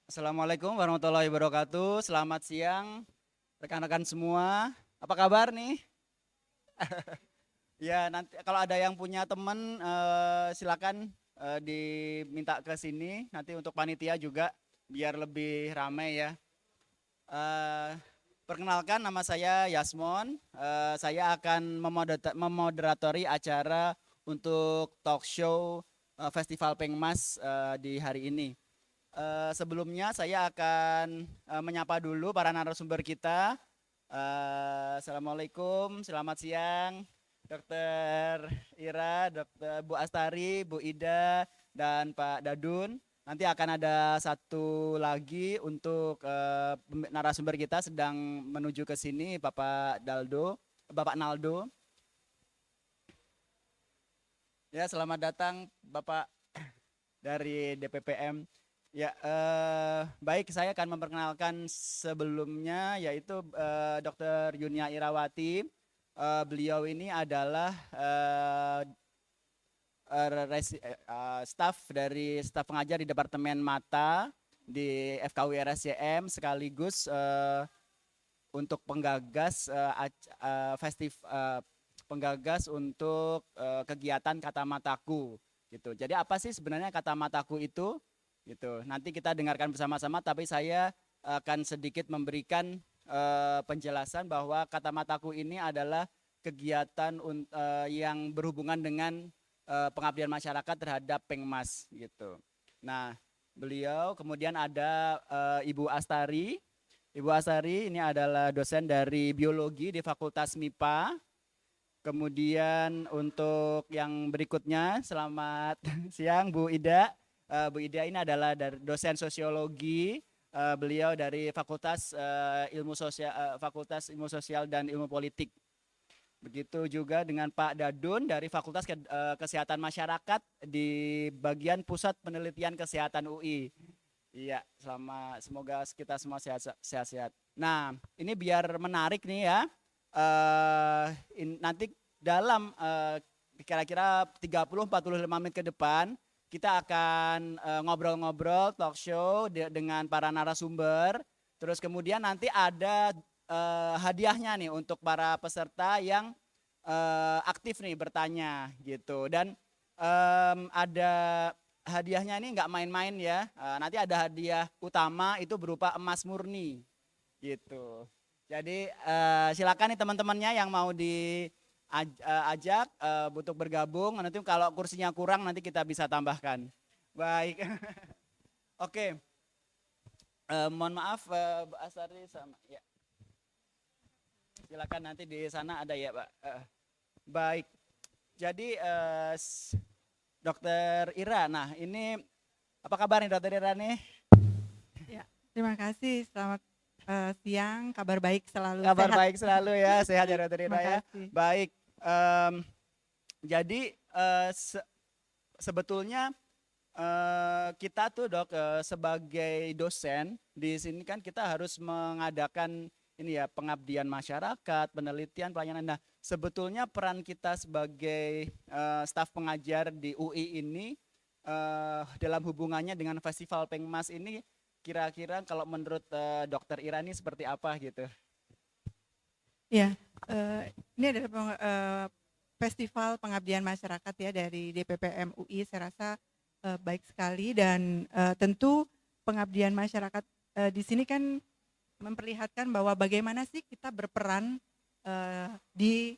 Assalamualaikum warahmatullahi wabarakatuh. Selamat siang rekan-rekan semua. Apa kabar nih? Ya, nanti kalau ada yang punya teman silakan diminta ke sini nanti untuk panitia juga biar lebih ramai ya. Eh, Perkenalkan, nama saya Yasmon. Saya akan memoderatori acara untuk talk show Festival Pengmas di hari ini. Sebelumnya saya akan menyapa dulu para narasumber kita. Assalamualaikum, selamat siang, Dokter Ira, Dokter Bu Astari, Bu Ida, dan Pak Dadun. Nanti akan ada satu lagi untuk narasumber kita sedang menuju ke sini, Bapak Naldo. Ya, selamat datang Bapak dari DPPM. Ya, baik, saya akan memperkenalkan sebelumnya yaitu Dr. Yunia Irawati. Beliau ini adalah staf pengajar di Departemen Mata di FKUI RSCM sekaligus untuk penggagas penggagas untuk kegiatan Kata Mataku gitu. Jadi apa sih sebenarnya Kata Mataku itu? Gitu. Nanti kita dengarkan bersama-sama, tapi saya akan sedikit memberikan penjelasan bahwa Kata Mataku ini adalah kegiatan yang berhubungan dengan pengabdian masyarakat terhadap Pengmas gitu. Nah, beliau kemudian ada Ibu Astari. Ibu Astari ini adalah dosen dari biologi di Fakultas MIPA. Kemudian untuk yang berikutnya, selamat siang Bu Ida. Bu Ida ini adalah dari dosen sosiologi. Beliau dari Fakultas Ilmu Sosial dan Ilmu Politik. Begitu juga dengan Pak Dadun dari Fakultas Kesehatan Masyarakat di bagian Pusat Penelitian Kesehatan UI. Iya, semoga kita semua sehat-sehat. Nah, ini biar menarik nih ya. Nanti dalam kira-kira 30-45 menit ke depan kita akan ngobrol-ngobrol talk show dengan para narasumber. Terus kemudian nanti ada hadiahnya nih untuk para peserta yang aktif nih bertanya gitu. Dan ada hadiahnya ini nggak main-main ya. Nanti ada hadiah utama itu berupa emas murni gitu. Jadi silakan nih teman-temannya yang mau diajak untuk bergabung. Nanti kalau kursinya kurang nanti kita bisa tambahkan. Baik. Oke. Mohon maaf Bu Asari sama ya. Silakan nanti di sana ada ya Pak. Baik. Jadi Dokter Ira, nah ini apa kabar nih Dokter Ira nih? Ya, terima kasih. Selamat siang. Kabar baik selalu. Kabar Sehat. baik selalu ya, sehat ya Dokter Ira Terima ya. kasih. Baik. Jadi sebetulnya kita tuh Dok sebagai dosen di sini kan kita harus mengadakan ini ya pengabdian masyarakat, penelitian, pelayanan. Nah, sebetulnya peran kita sebagai staf pengajar di UI ini dalam hubungannya dengan Festival Pengmas ini kira-kira kalau menurut Dokter Ira ini seperti apa gitu? Ya, ini adalah festival pengabdian masyarakat ya dari DPPM UI. Saya rasa baik sekali dan tentu pengabdian masyarakat di sini kan memperlihatkan bahwa bagaimana sih kita berperan di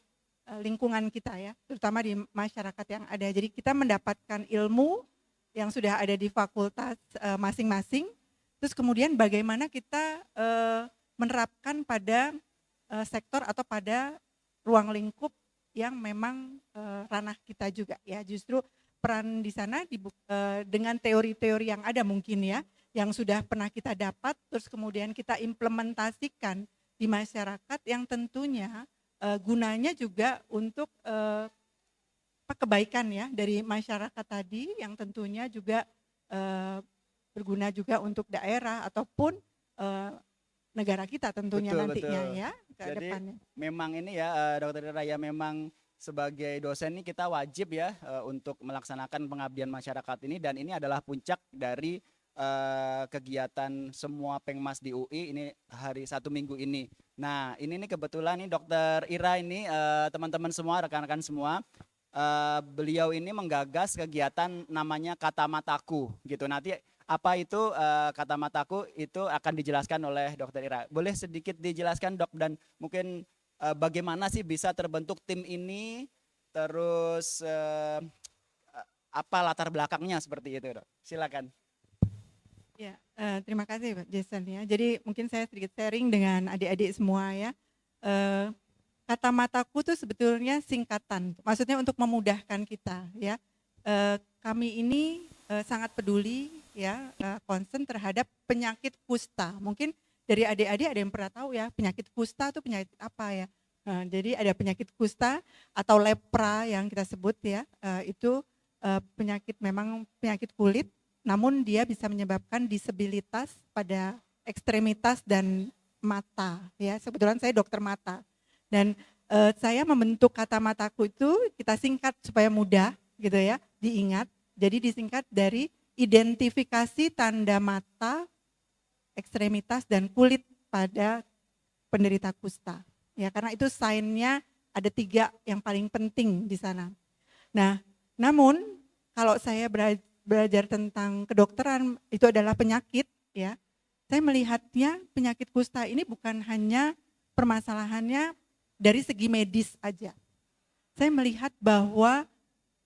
lingkungan kita ya, terutama di masyarakat yang ada. Jadi kita mendapatkan ilmu yang sudah ada di fakultas masing-masing, terus kemudian bagaimana kita menerapkan pada sektor atau pada ruang lingkup yang memang ranah kita juga ya. Justru peran di sana dengan teori-teori yang ada mungkin ya, yang sudah pernah kita dapat, terus kemudian kita implementasikan di masyarakat yang tentunya gunanya juga untuk kebaikan ya dari masyarakat tadi, yang tentunya juga berguna juga untuk daerah ataupun negara kita tentunya Betul, nantinya betul. ya ke Jadi depannya. memang ini ya Dokter Raya memang sebagai dosen ini kita wajib ya untuk melaksanakan pengabdian masyarakat ini dan ini adalah puncak dari kegiatan semua Pengmas di UI ini hari Satu Minggu ini. Nah, ini nih kebetulan nih Dokter Ira ini teman-teman semua, rekan-rekan semua, beliau ini menggagas kegiatan namanya Kata Mataku gitu. Nanti apa itu Kata Mataku itu akan dijelaskan oleh Dokter Ira. Boleh sedikit dijelaskan Dok, dan mungkin bagaimana sih bisa terbentuk tim ini, terus apa latar belakangnya seperti itu Dok? Silakan. Ya, terima kasih Pak Jason ya. Jadi mungkin saya sedikit sharing dengan adik-adik semua ya. Eh, Kata Mataku itu sebetulnya singkatan, maksudnya untuk memudahkan kita ya. Kami ini sangat peduli ya, concern terhadap penyakit kusta. Mungkin dari adik-adik ada yang pernah tahu ya, penyakit kusta itu penyakit apa ya. Jadi ada penyakit kusta atau lepra yang kita sebut ya, itu penyakit, memang penyakit kulit, namun dia bisa menyebabkan disabilitas pada ekstremitas dan mata ya. Kebetulan saya dokter mata dan saya membentuk Kata Mataku itu kita singkat supaya mudah gitu ya diingat. Jadi disingkat dari identifikasi tanda mata, ekstremitas dan kulit pada penderita kusta ya, karena itu sign-nya ada 3 yang paling penting di sana. Nah, namun kalau saya belajar tentang kedokteran itu adalah penyakit ya. Saya melihatnya penyakit kusta ini bukan hanya permasalahannya dari segi medis aja. Saya melihat bahwa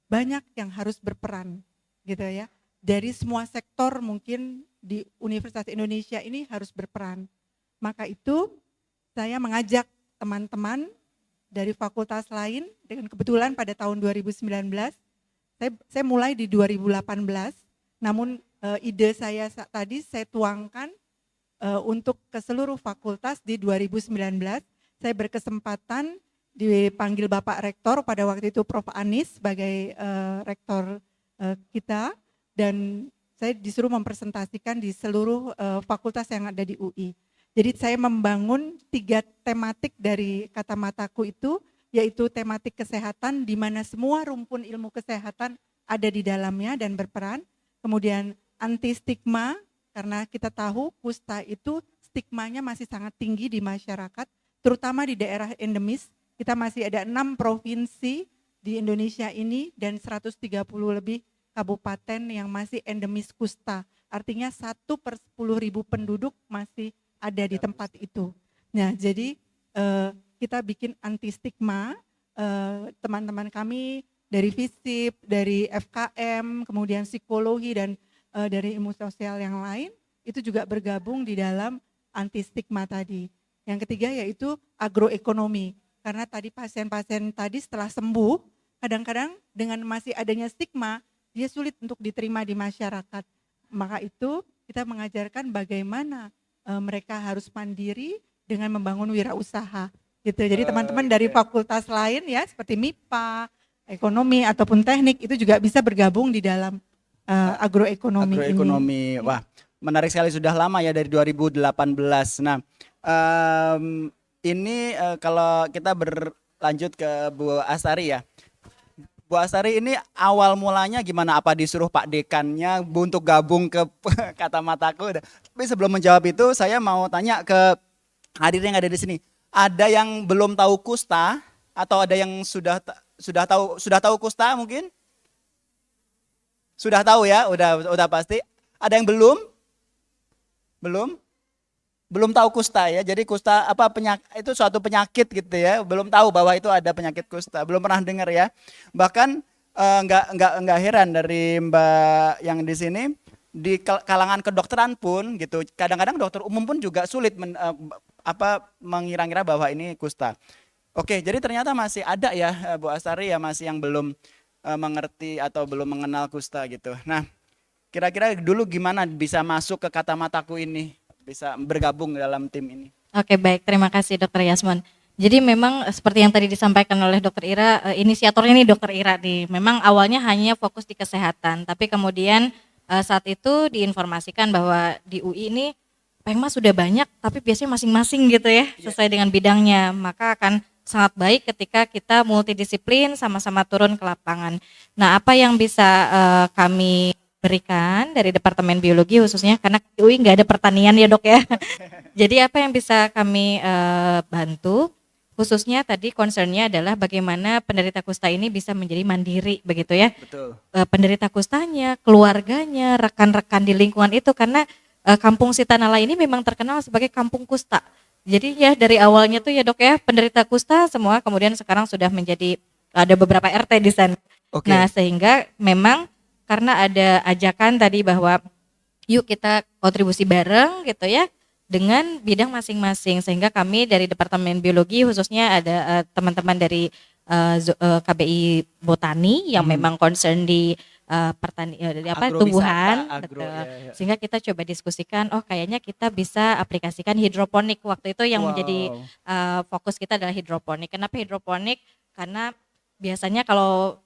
banyak yang harus berperan gitu ya. Dari semua sektor mungkin di Universitas Indonesia ini harus berperan. Maka itu saya mengajak teman-teman dari fakultas lain, dengan kebetulan pada tahun 2019 saya mulai di 2018, namun ide saya tadi saya tuangkan untuk ke seluruh fakultas di 2019. Saya berkesempatan dipanggil Bapak Rektor, pada waktu itu Prof. Anis sebagai rektor kita, dan saya disuruh mempresentasikan di seluruh fakultas yang ada di UI. Jadi saya membangun 3 tematik dari Kata Mataku itu, yaitu tematik kesehatan di mana semua rumpun ilmu kesehatan ada di dalamnya dan berperan. Kemudian anti stigma, karena kita tahu kusta itu stigmanya masih sangat tinggi di masyarakat, terutama di daerah endemis. Kita masih ada 6 provinsi di Indonesia ini dan 130 lebih kabupaten yang masih endemis kusta. Artinya 1/10.000 penduduk masih ada di tempat itu. Nah, jadi kita bikin anti stigma, teman-teman kami dari FISIP, dari FKM, kemudian psikologi dan dari ilmu sosial yang lain itu juga bergabung di dalam anti stigma tadi. Yang ketiga yaitu agroekonomi, karena tadi pasien-pasien tadi setelah sembuh kadang-kadang dengan masih adanya stigma dia sulit untuk diterima di masyarakat. Maka itu kita mengajarkan bagaimana mereka harus mandiri dengan membangun wirausaha gitu. Jadi teman-teman dari fakultas lain ya seperti MIPA, ekonomi ataupun teknik itu juga bisa bergabung di dalam agroekonomi ini. Wah, menarik sekali, sudah lama ya, dari 2018. Nah, ini kalau kita berlanjut ke Bu Astari ya. Bu Astari, ini awal mulanya gimana? Apa disuruh Pak Dekannya Bu untuk gabung ke Kata Mataku? Tapi sebelum menjawab itu, saya mau tanya ke hadirin yang ada di sini. Ada yang belum tahu kusta atau ada yang sudah tahu kusta mungkin? Sudah tahu ya, udah pasti. Ada yang belum? Belum tahu kusta ya. Jadi kusta apa, itu suatu penyakit gitu ya. Belum tahu bahwa itu ada penyakit kusta. Belum pernah dengar ya. Bahkan enggak heran dari Mbak yang di sini, di kalangan kedokteran pun gitu. Kadang-kadang dokter umum pun juga sulit mengira-ngira bahwa ini kusta. Oke, jadi ternyata masih ada ya Bu Astari ya, masih yang belum mengerti atau belum mengenal kusta gitu. Nah, kira-kira dulu gimana bisa masuk ke Kata Mataku ini? Bisa bergabung dalam tim ini. Oke, baik, terima kasih Dokter Yasmon. Jadi memang seperti yang tadi disampaikan oleh Dokter Ira, inisiatornya nih Dokter Ira nih. Memang awalnya hanya fokus di kesehatan, tapi kemudian saat itu diinformasikan bahwa di UI ini Pengmas sudah banyak, tapi biasanya masing-masing gitu ya, sesuai dengan bidangnya. Maka akan sangat baik ketika kita multidisiplin, sama-sama turun ke lapangan. Nah, apa yang bisa kami berikan dari Departemen Biologi khususnya karena UI nggak ada pertanian ya dok ya. Jadi apa yang bisa kami bantu khususnya tadi concernnya adalah bagaimana penderita kusta ini bisa menjadi mandiri begitu ya. Betul. Penderita kustanya, keluarganya, rekan-rekan di lingkungan itu karena Kampung Sitanala ini memang terkenal sebagai kampung kusta. Jadi ya dari awalnya tuh ya dok ya penderita kusta semua kemudian sekarang sudah menjadi ada beberapa RT di sana. Oke. Nah sehingga memang karena ada ajakan tadi bahwa yuk kita kontribusi bareng gitu ya dengan bidang masing-masing sehingga kami dari Departemen Biologi khususnya ada teman-teman dari KBI Botani yang memang concern di tumbuhan Agrowisata, agro, betul. ya. Sehingga kita coba diskusikan oh kayaknya kita bisa aplikasikan hidroponik waktu itu yang menjadi Wow. fokus kita adalah hidroponik. Kenapa hidroponik? Karena biasanya kalau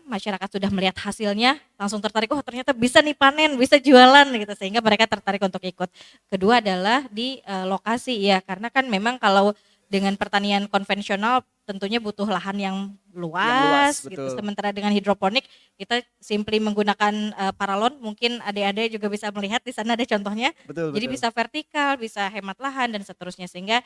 masyarakat sudah melihat hasilnya langsung tertarik oh ternyata bisa nih panen bisa jualan gitu sehingga mereka tertarik untuk ikut. Kedua adalah di lokasi ya karena kan memang kalau dengan pertanian konvensional tentunya butuh lahan yang luas gitu. Betul. Sementara dengan hidroponik kita simply menggunakan paralon, mungkin adik-adik juga bisa melihat di sana ada contohnya. Betul. Jadi bisa vertikal, bisa hemat lahan dan seterusnya sehingga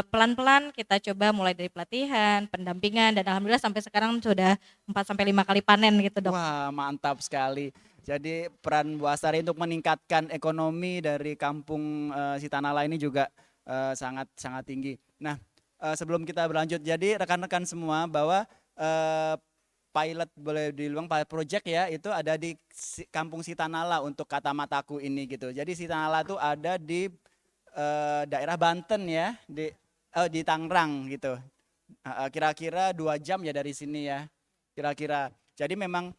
pelan-pelan kita coba mulai dari pelatihan, pendampingan dan alhamdulillah sampai sekarang sudah 4 sampai 5 kali panen gitu, Dok. Wah, mantap sekali. Jadi peran Bu Astari untuk meningkatkan ekonomi dari kampung Sitanala ini juga sangat sangat tinggi. Nah, sebelum kita berlanjut, jadi rekan-rekan semua bahwa pilot boleh dibilang pilot project ya itu ada di kampung Sitanala untuk Kata Mataku ini gitu. Jadi Sitanala itu ada di daerah Banten ya, di Tangerang gitu. Kira-kira 2 jam ya dari sini ya, kira-kira. Jadi memang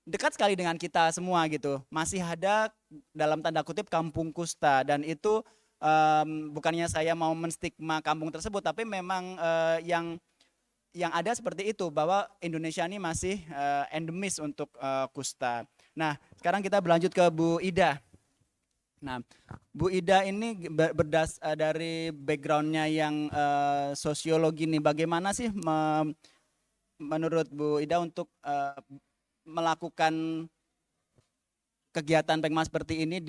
dekat sekali dengan kita semua gitu. Masih ada dalam tanda kutip kampung kusta dan itu bukannya saya mau menstigma kampung tersebut, tapi memang yang ada seperti itu bahwa Indonesia ini masih endemis untuk kusta. Nah, sekarang kita berlanjut ke Bu Ida. Nah, Bu Ida ini dari backgroundnya yang sosiologi nih, bagaimana sih menurut Bu Ida untuk melakukan kegiatan Pengmas seperti ini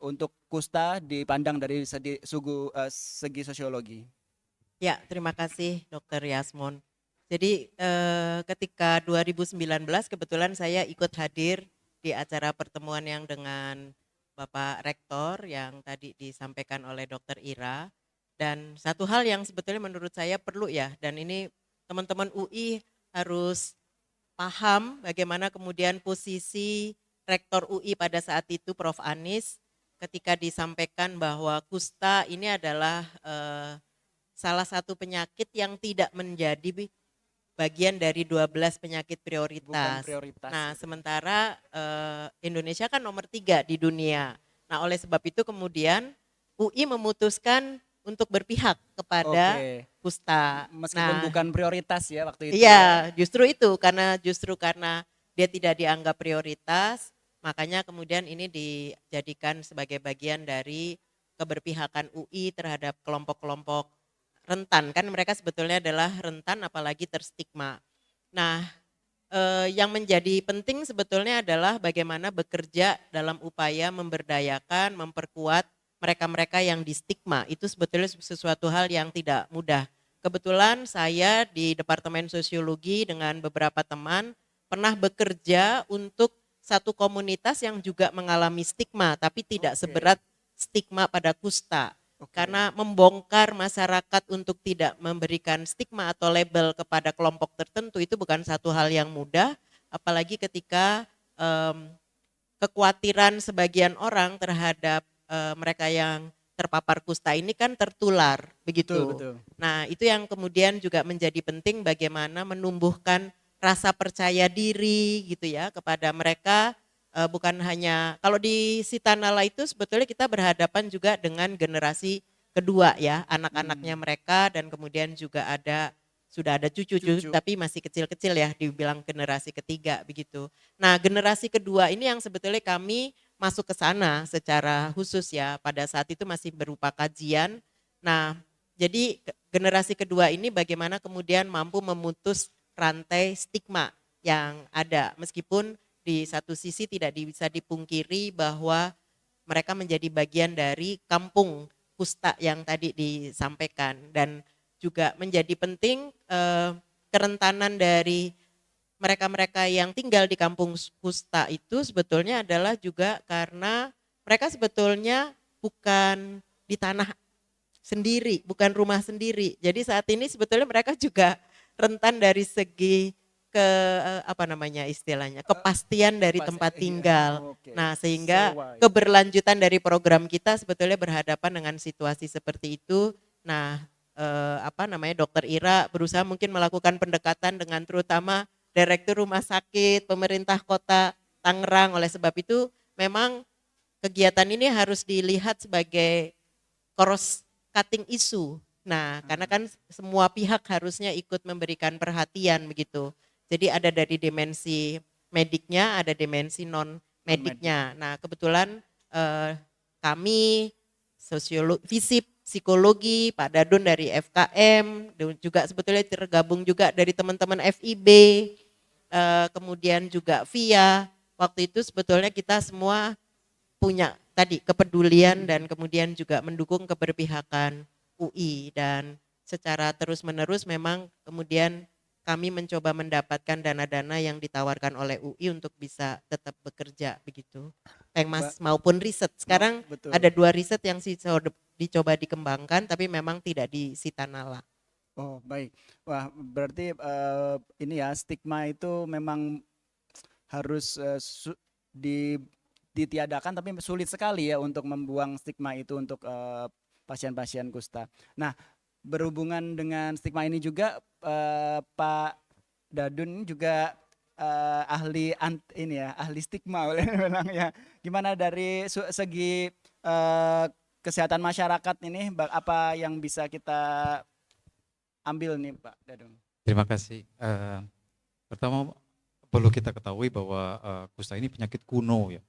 untuk kusta dipandang dari segi sosiologi? Ya, terima kasih Dr. Yasmon. Jadi ketika 2019 kebetulan saya ikut hadir di acara pertemuan yang dengan Bapak Rektor yang tadi disampaikan oleh Dr. Ira. Dan satu hal yang sebetulnya menurut saya perlu ya, dan ini teman-teman UI harus paham bagaimana kemudian posisi Rektor UI pada saat itu Prof. Anies ketika disampaikan bahwa kusta ini adalah salah satu penyakit yang tidak menjadi bagian dari 12 penyakit prioritas. Bukan prioritas. Nah, sementara Indonesia kan nomor 3 di dunia. Nah, oleh sebab itu kemudian UI memutuskan untuk berpihak kepada kusta. Meskipun bukan prioritas ya waktu itu. Iya, justru karena dia tidak dianggap prioritas, makanya kemudian ini dijadikan sebagai bagian dari keberpihakan UI terhadap kelompok-kelompok rentan, kan mereka sebetulnya adalah rentan apalagi terstigma. Nah, yang menjadi penting sebetulnya adalah bagaimana bekerja dalam upaya memberdayakan, memperkuat mereka-mereka yang distigma. Itu sebetulnya sesuatu hal yang tidak mudah. Kebetulan saya di Departemen Sosiologi dengan beberapa teman pernah bekerja untuk satu komunitas yang juga mengalami stigma, tapi tidak seberat stigma pada kusta. Karena membongkar masyarakat untuk tidak memberikan stigma atau label kepada kelompok tertentu itu bukan satu hal yang mudah, apalagi ketika kekhawatiran sebagian orang terhadap mereka yang terpapar kusta ini kan tertular, begitu. Betul. Nah, itu yang kemudian juga menjadi penting bagaimana menumbuhkan rasa percaya diri gitu ya kepada mereka. Bukan hanya, kalau di Sitanala itu sebetulnya kita berhadapan juga dengan generasi kedua ya, anak-anaknya mereka dan kemudian juga sudah ada cucu, tapi masih kecil-kecil ya, dibilang generasi ketiga begitu. Nah, generasi kedua ini yang sebetulnya kami masuk ke sana secara khusus ya, pada saat itu masih berupa kajian. Nah, jadi generasi kedua ini bagaimana kemudian mampu memutus rantai stigma yang ada, meskipun di satu sisi tidak bisa dipungkiri bahwa mereka menjadi bagian dari kampung kusta yang tadi disampaikan, dan juga menjadi penting kerentanan dari mereka-mereka yang tinggal di kampung kusta itu sebetulnya adalah juga karena mereka sebetulnya bukan di tanah sendiri, bukan rumah sendiri. Jadi saat ini sebetulnya mereka juga rentan dari segi apa namanya istilahnya, kepastian dari tempat tinggal. Oke. Nah, sehingga Sewa, ya. keberlanjutan dari program kita sebetulnya berhadapan dengan situasi seperti itu. Nah, apa namanya, Dokter Ira berusaha mungkin melakukan pendekatan dengan terutama Direktur Rumah Sakit Pemerintah Kota Tangerang. Oleh sebab itu memang kegiatan ini harus dilihat sebagai cross cutting isu. Nah, karena kan semua pihak harusnya ikut memberikan perhatian begitu. Jadi ada dari dimensi mediknya, ada dimensi non mediknya. Nah, kebetulan kami FISIP psikologi, Pak Dadun dari FKM, juga sebetulnya tergabung juga dari teman-teman FIB, kemudian juga VIA. Waktu itu sebetulnya kita semua punya tadi kepedulian dan kemudian juga mendukung keberpihakan UI, dan secara terus-menerus memang kemudian kami mencoba mendapatkan dana-dana yang ditawarkan oleh UI untuk bisa tetap bekerja begitu. Pengmas maupun riset. Sekarang Betul. ada 2 riset yang dicoba dikembangkan tapi memang tidak disita nala. Oh, baik. Wah, berarti ini ya, stigma itu memang harus ditiadakan, tapi sulit sekali ya untuk membuang stigma itu untuk pasien-pasien kusta. Nah, berhubungan dengan stigma ini juga Pak Dadun juga ahli stigma boleh bilang ya. Gimana dari segi kesehatan masyarakat ini, apa yang bisa kita ambil nih Pak Dadun? Terima kasih. Pertama perlu kita ketahui bahwa kusta ini penyakit kuno ya.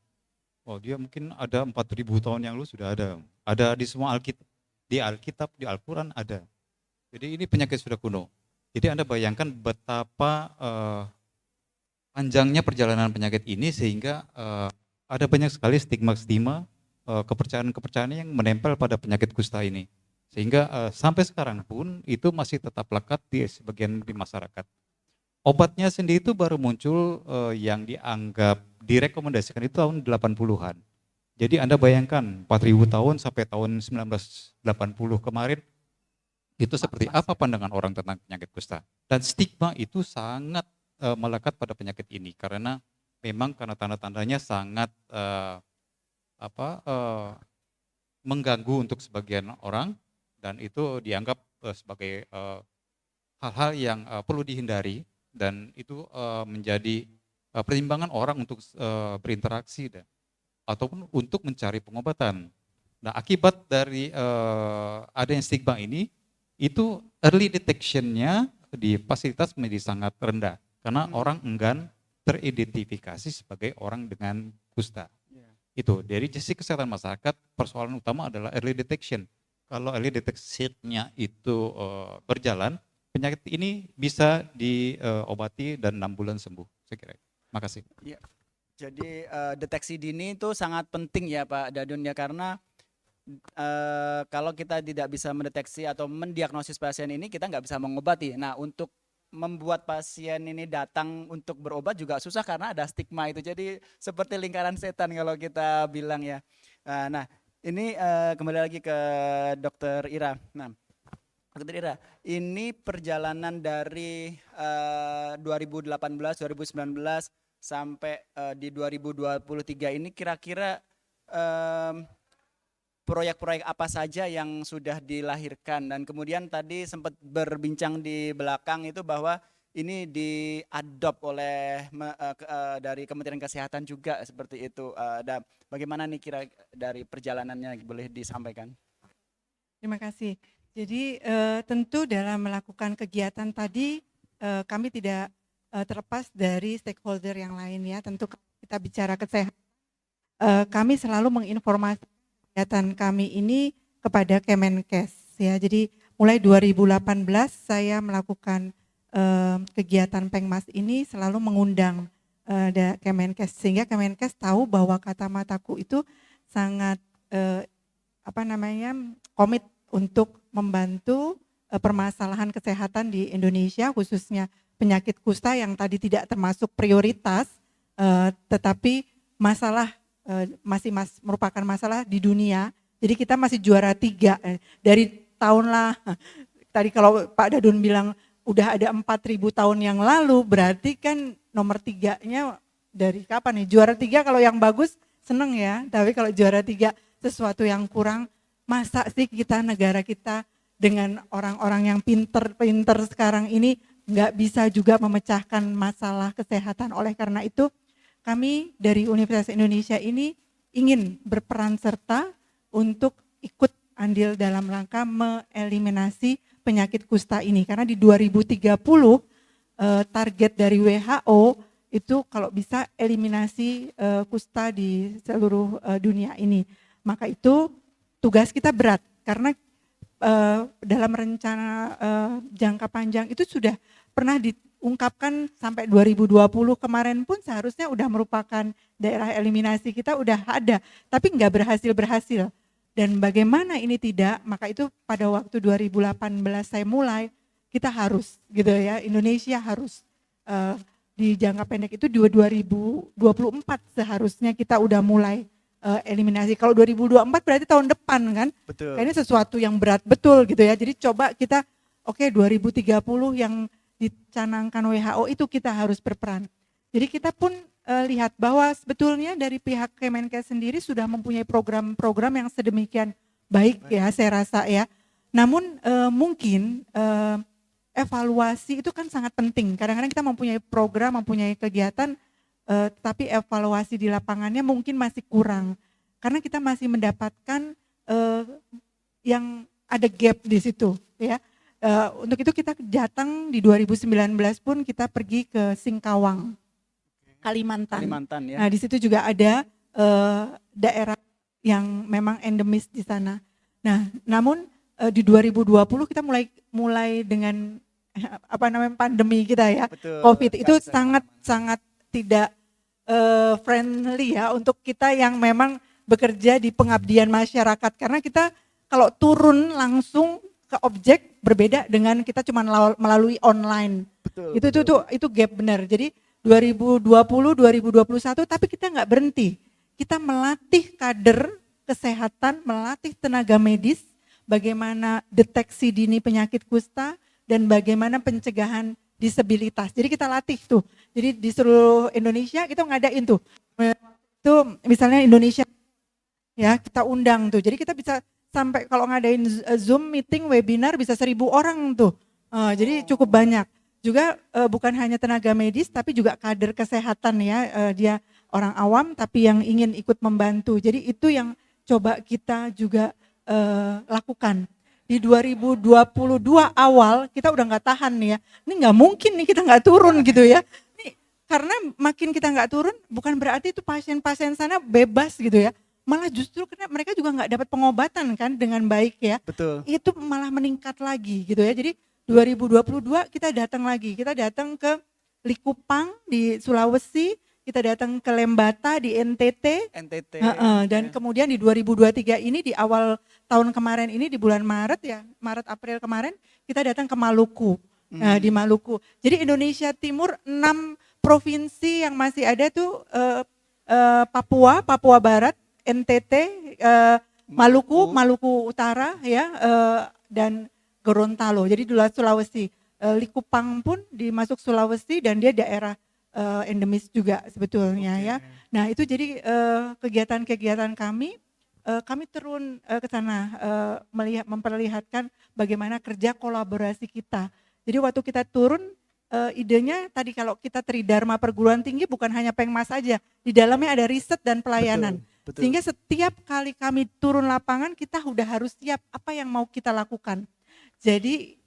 Oh, dia mungkin ada 4.000 tahun yang lalu sudah ada. Ada di semua Alkitab, di Al-Quran ada. Jadi ini penyakit sudah kuno. Jadi Anda bayangkan betapa panjangnya perjalanan penyakit ini sehingga ada banyak sekali stigma-stigma, kepercayaan-kepercayaan yang menempel pada penyakit kusta ini. Sehingga sampai sekarang pun itu masih tetap lekat di sebagian di masyarakat. Obatnya sendiri itu baru muncul yang dianggap direkomendasikan itu tahun 80-an. Jadi Anda bayangkan 4.000 tahun sampai tahun 1980 kemarin itu seperti apa pandangan orang tentang penyakit kusta. Dan stigma itu sangat melekat pada penyakit ini karena memang karena tanda-tandanya sangat mengganggu untuk sebagian orang, dan itu dianggap sebagai hal-hal yang perlu dihindari, dan itu menjadi pertimbangan orang untuk berinteraksi ataupun untuk mencari pengobatan. Nah, akibat dari adanya stigma ini, itu early detection-nya di fasilitas menjadi sangat rendah karena orang enggan teridentifikasi sebagai orang dengan kusta. Itu dari sisi kesehatan masyarakat, persoalan utama adalah early detection. Kalau early detection-nya itu berjalan, penyakit ini bisa diobati dan 6 bulan sembuh, saya kira. Makasih. Ya, jadi deteksi dini itu sangat penting ya Pak Dadun ya, karena kalau kita tidak bisa mendeteksi atau mendiagnosis pasien ini, kita nggak bisa mengobati. Nah, untuk membuat pasien ini datang untuk berobat juga susah karena ada stigma itu. Jadi seperti lingkaran setan kalau kita bilang ya. Nah, ini kembali lagi ke Dokter Ira. Nah, Dokter Ira, ini perjalanan dari 2018, 2019 sampai di 2023 ini kira-kira proyek-proyek apa saja yang sudah dilahirkan, dan kemudian tadi sempat berbincang di belakang itu bahwa ini diadop oleh dari Kementerian Kesehatan juga seperti itu. Dan bagaimana nih kira dari perjalanannya, boleh disampaikan? Terima kasih. Jadi tentu dalam melakukan kegiatan tadi kami tidak terlepas dari stakeholder yang lain ya. Tentu kita bicara kesehatan, kami selalu menginformasikan kegiatan kami ini kepada Kemenkes ya. Jadi mulai 2018 saya melakukan kegiatan Pengmas ini selalu mengundang Kemenkes, sehingga Kemenkes tahu bahwa kata mataku itu sangat komit untuk membantu permasalahan kesehatan di Indonesia, khususnya penyakit kusta yang tadi tidak termasuk prioritas, tetapi masih merupakan masalah di dunia. Jadi kita masih juara 3 dari tahun lah. Tadi kalau Pak Dadun bilang udah ada 4.000 tahun yang lalu, berarti kan nomor 3-nya dari kapan nih? Juara 3 kalau yang bagus seneng ya, tapi kalau juara 3 sesuatu yang kurang, masa sih negara kita dengan orang-orang yang pinter sekarang ini nggak bisa juga memecahkan masalah kesehatan. Oleh karena itu kami dari Universitas Indonesia ini ingin berperan serta untuk ikut andil dalam rangka mengeliminasi penyakit kusta ini. Karena di 2030 target dari WHO itu kalau bisa eliminasi kusta di seluruh dunia ini. Maka itu tugas kita berat karena dalam rencana jangka panjang itu sudah pernah diungkapkan sampai 2020 kemarin pun seharusnya udah merupakan daerah eliminasi kita udah ada, tapi nggak berhasil. Dan bagaimana ini tidak, maka itu pada waktu 2018 saya mulai, kita harus gitu ya, Indonesia harus di jangka pendek itu 2024 seharusnya kita udah mulai eliminasi. Kalau 2024 berarti tahun depan kan? Betul. Ini sesuatu yang berat betul gitu ya. Jadi coba kita 2030 yang dicanangkan WHO itu kita harus berperan. Jadi kita pun lihat bahwa sebetulnya dari pihak Kemenkes sendiri sudah mempunyai program-program yang sedemikian baik ya saya rasa ya. Namun mungkin evaluasi itu kan sangat penting. Kadang-kadang kita mempunyai program, mempunyai kegiatan, tapi evaluasi di lapangannya mungkin masih kurang. Karena kita masih mendapatkan yang ada gap di situ ya. Untuk itu kita datang di 2019 pun kita pergi ke Singkawang, Kalimantan ya. Nah di situ juga ada daerah yang memang endemis di sana. Nah namun di 2020 kita mulai dengan pandemi kita ya. Betul, COVID itu sangat tidak friendly ya untuk kita yang memang bekerja di pengabdian masyarakat, karena kita kalau turun langsung ke objek berbeda dengan kita cuma melalui online. Betul. Itu gap benar. Jadi 2020, 2021 tapi kita nggak berhenti. Kita melatih kader kesehatan, melatih tenaga medis bagaimana deteksi dini penyakit kusta dan bagaimana pencegahan disabilitas. Jadi kita latih tuh. Jadi di seluruh Indonesia kita ngadain tuh. Itu misalnya Indonesia ya kita undang tuh. Jadi kita bisa sampai kalau ngadain Zoom meeting, webinar bisa 1.000 orang tuh. Jadi cukup banyak. Juga bukan hanya tenaga medis tapi juga kader kesehatan ya. Dia orang awam tapi yang ingin ikut membantu. Jadi itu yang coba kita juga lakukan. Di 2022 awal kita udah nggak tahan nih ya. Ini nggak mungkin nih kita nggak turun gitu ya. Nih, karena makin kita nggak turun bukan berarti itu pasien-pasien sana bebas gitu ya. Malah justru karena mereka juga nggak dapat pengobatan kan dengan baik ya. Betul. Itu malah meningkat lagi gitu ya. Jadi 2022 kita datang lagi. Kita datang ke Likupang di Sulawesi, kita datang ke Lembata di NTT. Dan kemudian di 2023 ini di awal tahun kemarin ini di bulan Maret ya, Maret April kemarin kita datang ke Maluku. Di Maluku. Jadi Indonesia Timur 6 provinsi yang masih ada tuh Papua Barat, NTT, Maluku Utara ya, dan Gorontalo. Jadi di Sulawesi, Likupang pun dimasuk Sulawesi dan dia daerah endemis juga sebetulnya ya. Nah itu jadi kegiatan-kegiatan kami turun ke sana memperlihatkan bagaimana kerja kolaborasi kita. Jadi waktu kita turun idenya tadi kalau kita Tridharma perguruan tinggi bukan hanya Pengmas saja, di dalamnya ada riset dan pelayanan. Betul. Sehingga setiap kali kami turun lapangan kita udah harus siap apa yang mau kita lakukan. Jadi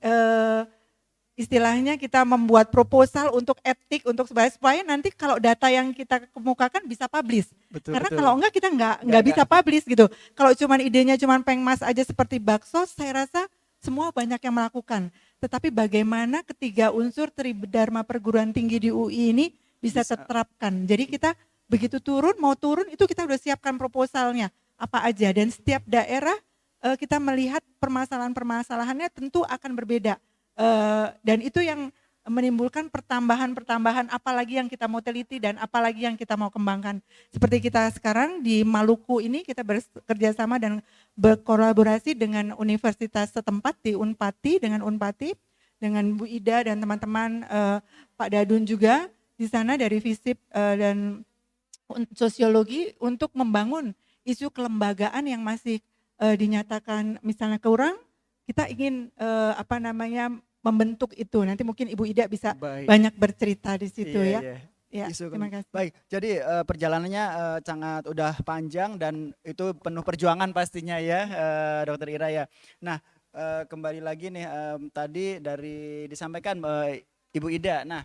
istilahnya kita membuat proposal untuk etik, untuk supaya nanti kalau data yang kita kemukakan bisa publish. Karena kalau enggak kita enggak bisa publish gitu. Kalau cuman idenya cuman Pengmas aja seperti bakso, saya rasa semua banyak yang melakukan. Tetapi bagaimana ketiga unsur Tridharma perguruan tinggi di UI ini bisa terterapkan. Jadi kita begitu mau turun itu kita udah siapkan proposalnya apa aja, dan setiap daerah kita melihat permasalahan-permasalahannya tentu akan berbeda. Dan itu yang menimbulkan pertambahan apalagi yang kita mau teliti dan apalagi yang kita mau kembangkan. Seperti kita sekarang di Maluku ini kita bekerja sama dan berkolaborasi dengan universitas setempat di Unpati, dengan Bu Ida dan teman-teman, Pak Dadun juga di sana dari FISIP dan sosiologi untuk membangun isu kelembagaan yang masih dinyatakan misalnya kurang. Kita ingin membentuk itu. Nanti mungkin Ibu Ida bisa banyak bercerita di situ ya. Ya, terima kasih. Baik, jadi perjalanannya sangat udah panjang dan itu penuh perjuangan pastinya ya, Dokter Ira ya. Nah, kembali lagi nih tadi disampaikan Ibu Ida. Nah,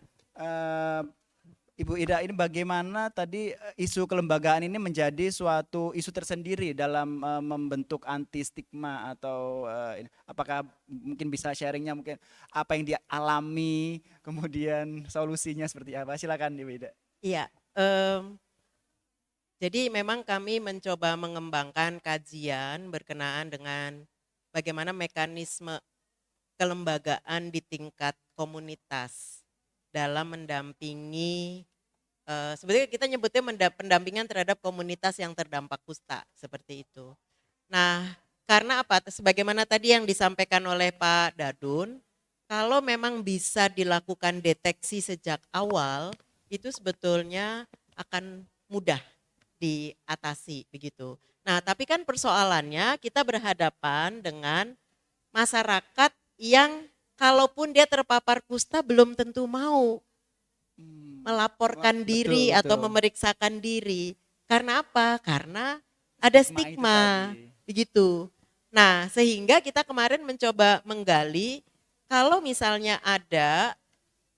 Ibu Ida ini bagaimana tadi isu kelembagaan ini menjadi suatu isu tersendiri dalam membentuk anti stigma atau apakah mungkin bisa sharingnya mungkin apa yang dia alami kemudian solusinya seperti apa? Silakan Ibu Ida. Iya, jadi memang kami mencoba mengembangkan kajian berkenaan dengan bagaimana mekanisme kelembagaan di tingkat komunitas dalam mendampingi, sebenarnya kita nyebutnya pendampingan terhadap komunitas yang terdampak kusta, seperti itu. Nah, karena apa? Sebagaimana tadi yang disampaikan oleh Pak Dadun, kalau memang bisa dilakukan deteksi sejak awal, itu sebetulnya akan mudah diatasi begitu. Nah, tapi kan persoalannya kita berhadapan dengan masyarakat yang kalaupun dia terpapar kusta belum tentu mau melaporkan diri atau memeriksakan diri. Karena apa? Karena ada stigma begitu. Nah, sehingga kita kemarin mencoba menggali kalau misalnya ada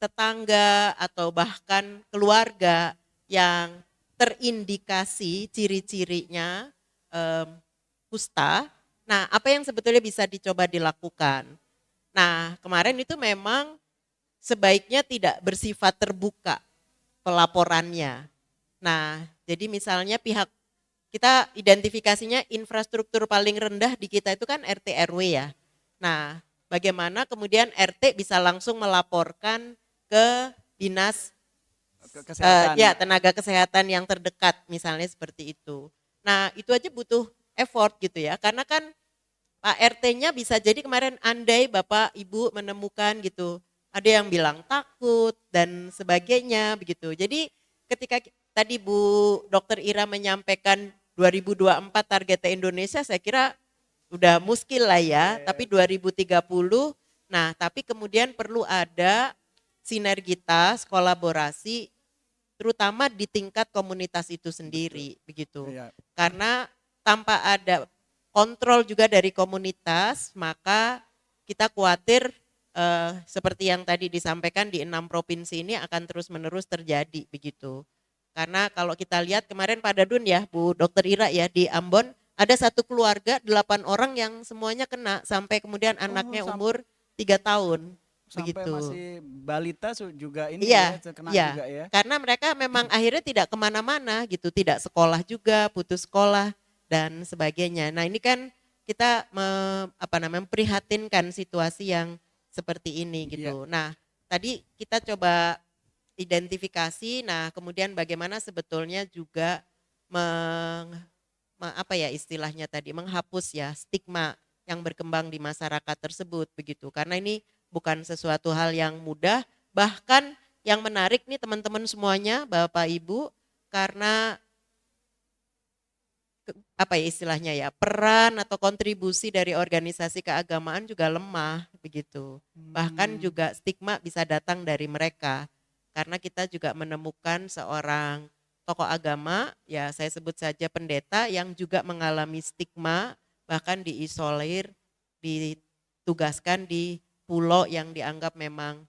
tetangga atau bahkan keluarga yang terindikasi ciri-cirinya kusta. Nah, apa yang sebetulnya bisa dicoba dilakukan? Nah, kemarin itu memang sebaiknya tidak bersifat terbuka pelaporannya. Nah, jadi misalnya kita identifikasinya infrastruktur paling rendah di kita itu kan RT RW ya. Nah, bagaimana kemudian RT bisa langsung melaporkan ke dinas Kesehatan. tenaga kesehatan yang terdekat misalnya seperti itu. Nah, itu aja butuh effort gitu ya. Karena kan Pak RT-nya bisa jadi kemarin andai Bapak Ibu menemukan gitu, ada yang bilang takut dan sebagainya begitu. Jadi ketika tadi Bu Dokter Ira menyampaikan 2024 target Indonesia, saya kira udah muskil lah ya, tapi 2030, nah tapi kemudian perlu ada sinergitas, kolaborasi, terutama di tingkat komunitas itu sendiri begitu. Karena tanpa ada kontrol juga dari komunitas, maka kita khawatir seperti yang tadi disampaikan di 6 provinsi ini akan terus-menerus terjadi begitu. Karena kalau kita lihat kemarin Pak Dadun ya, Bu Dokter Ira ya di Ambon, ada satu keluarga 8 orang yang semuanya kena sampai kemudian anaknya umur 3 tahun. Sampai begitu. Masih balita juga ini Iya, kena iya. juga ya. Karena mereka memang akhirnya tidak kemana-mana gitu, tidak sekolah juga, putus sekolah dan sebagainya. Nah ini kan kita memprihatinkan situasi yang seperti ini gitu. Nah tadi kita coba identifikasi, nah kemudian bagaimana sebetulnya juga istilahnya tadi menghapus ya stigma yang berkembang di masyarakat tersebut begitu. Karena ini bukan sesuatu hal yang mudah, bahkan yang menarik nih teman-teman semuanya, Bapak Ibu, karena istilahnya ya, peran atau kontribusi dari organisasi keagamaan juga lemah begitu. Bahkan juga stigma bisa datang dari mereka. Karena kita juga menemukan seorang tokoh agama, ya saya sebut saja pendeta yang juga mengalami stigma, bahkan diisolir, ditugaskan di pulau yang dianggap memang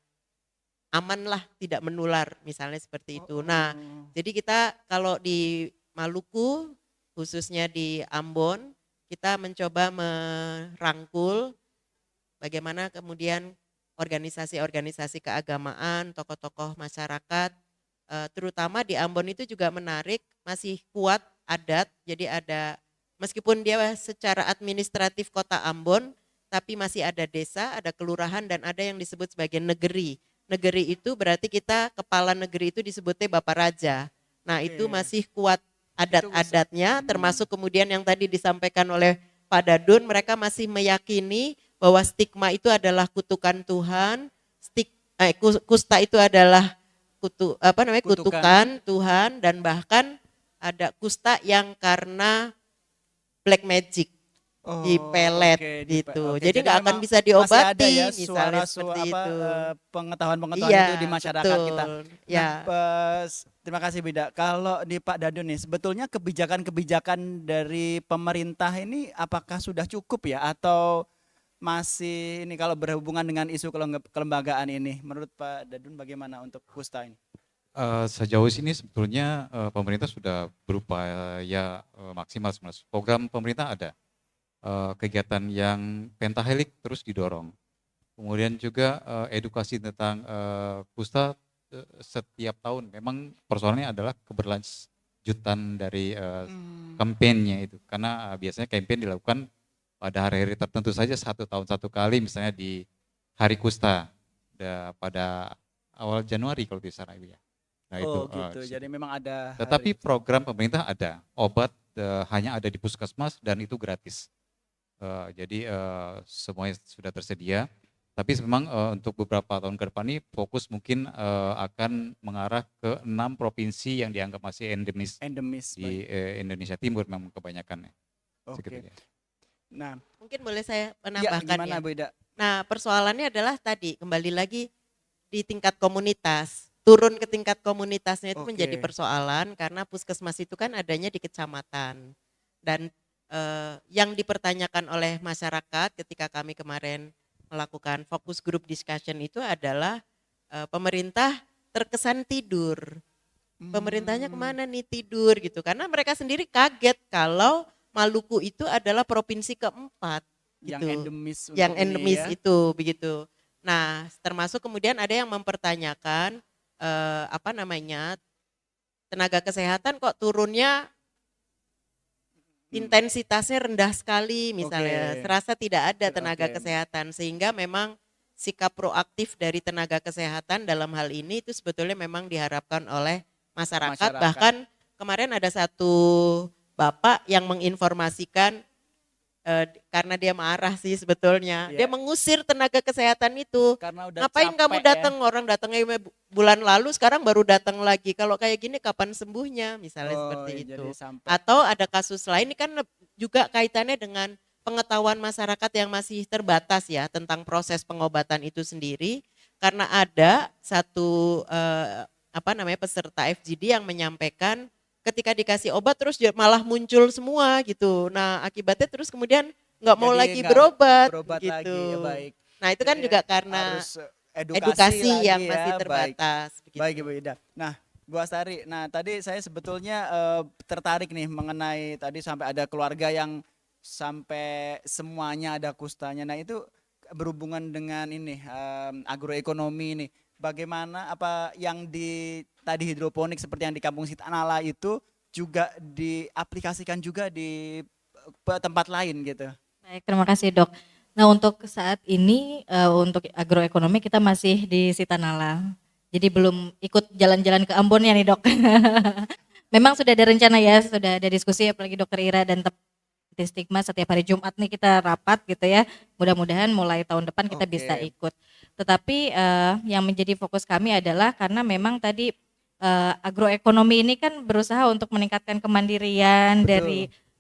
aman lah, tidak menular misalnya seperti itu. Nah, jadi kita kalau di Maluku, khususnya di Ambon, kita mencoba merangkul bagaimana kemudian organisasi-organisasi keagamaan, tokoh-tokoh masyarakat terutama di Ambon itu juga menarik, masih kuat adat, jadi ada meskipun dia secara administratif kota Ambon, tapi masih ada desa, ada kelurahan dan ada yang disebut sebagai negeri. Negeri itu berarti kita kepala negeri itu disebutnya Bapak Raja. Nah, itu Oke. masih kuat adat-adatnya, Hmm. termasuk kemudian yang tadi disampaikan oleh Pak Dadun, mereka masih meyakini bahwa stigma itu adalah kutukan Tuhan, kusta itu adalah Kutukan. kutukan Tuhan, dan bahkan ada kusta yang karena black magic di pelet oke, gitu. oke. Jadi nggak akan memang bisa masih ada diobati ya misalnya seperti itu. pengetahuan-pengetahuan Iya, itu di masyarakat kita. betul. Nah, Ya. terima kasih Bida. Kalau di Pak Dadun nih, sebetulnya kebijakan-kebijakan dari pemerintah ini apakah sudah cukup ya atau masih ini kalau berhubungan dengan isu kelembagaan ini? Menurut Pak Dadun bagaimana untuk kusta ini? Sejauh ini sebetulnya pemerintah sudah berupaya maksimal sebenarnya. Program pemerintah ada. Kegiatan yang pentahelik terus didorong. Kemudian juga edukasi tentang kusta setiap tahun. Memang persoalannya adalah keberlanjutan dari kampanyenya itu. Karena biasanya kampanye dilakukan pada hari-hari tertentu saja, 1 tahun 1 kali, misalnya di Hari Kusta pada awal Januari kalau tidak salah ya. Nah, itu Oh gitu, jadi memang ada tetapi hari- program pemerintah ada, obat hanya ada di puskesmas dan itu gratis. Jadi semuanya sudah tersedia. Tapi memang untuk beberapa tahun ke depan ini fokus mungkin akan mengarah ke 6 provinsi yang dianggap masih endemis endemis. di Indonesia Timur memang kebanyakannya. Oke. Segitu ya. Nah, Mungkin boleh saya ya menambahkan gimana ya. Bida? Nah, persoalannya adalah tadi kembali lagi di tingkat komunitas. Turun ke tingkat komunitasnya itu Oke. menjadi persoalan karena puskesmas itu kan adanya di kecamatan. Dan yang dipertanyakan oleh masyarakat ketika kami kemarin melakukan fokus group discussion itu adalah pemerintah terkesan tidur. Pemerintahnya kemana nih tidur gitu. Karena mereka sendiri kaget kalau Maluku itu adalah provinsi keempat. Yang gitu. endemis untuk Yang ini endemis ya. itu begitu. Nah, termasuk kemudian ada yang mempertanyakan tenaga kesehatan kok turunnya intensitasnya rendah sekali misalnya. Oke. Serasa tidak ada tenaga Oke. kesehatan sehingga memang sikap proaktif dari tenaga kesehatan dalam hal ini itu sebetulnya memang diharapkan oleh masyarakat. Masyarakat. Bahkan kemarin ada satu bapak yang menginformasikan karena dia marah sih sebetulnya. Iya. Dia mengusir tenaga kesehatan itu. Karena udah Ngapain kamu capek datang? Orang datangnya bulan lalu, sekarang baru datang lagi. Kalau kayak gini kapan sembuhnya? ya. Misalnya Oh, seperti jadi itu. sampai Atau ada kasus lain, ini kan juga kaitannya dengan pengetahuan masyarakat yang masih terbatas ya tentang proses pengobatan itu sendiri. Karena ada satu peserta FGD yang menyampaikan ketika dikasih obat terus malah muncul semua gitu. Nah, akibatnya terus kemudian nggak mau Jadi lagi nggak berobat berobat gitu. lagi, ya, baik. Nah, itu kan Jadi juga karena harus edukasi lagi yang ya, masih baik. terbatas. begitu. Baik Ibu Ida. Nah, Bu Astari, nah tadi saya sebetulnya tertarik nih mengenai tadi sampai ada keluarga yang sampai semuanya ada kustanya. Nah, itu berhubungan dengan ini agroekonomi ini. Bagaimana apa yang di tadi hidroponik seperti yang di Kampung Sitanala itu juga diaplikasikan juga di tempat lain gitu. Baik, terima kasih Dok. Nah untuk saat ini untuk agroekonomi kita masih di Sitanala. Jadi belum ikut jalan-jalan ke Ambon ya nih Dok. Memang sudah ada rencana ya, sudah ada diskusi apalagi Dokter Ira dan Stigma setiap hari Jumat nih kita rapat gitu ya. Mudah-mudahan mulai tahun depan kita Oke. bisa ikut. Tetapi yang menjadi fokus kami adalah karena memang tadi agroekonomi ini kan berusaha untuk meningkatkan kemandirian Betul. dari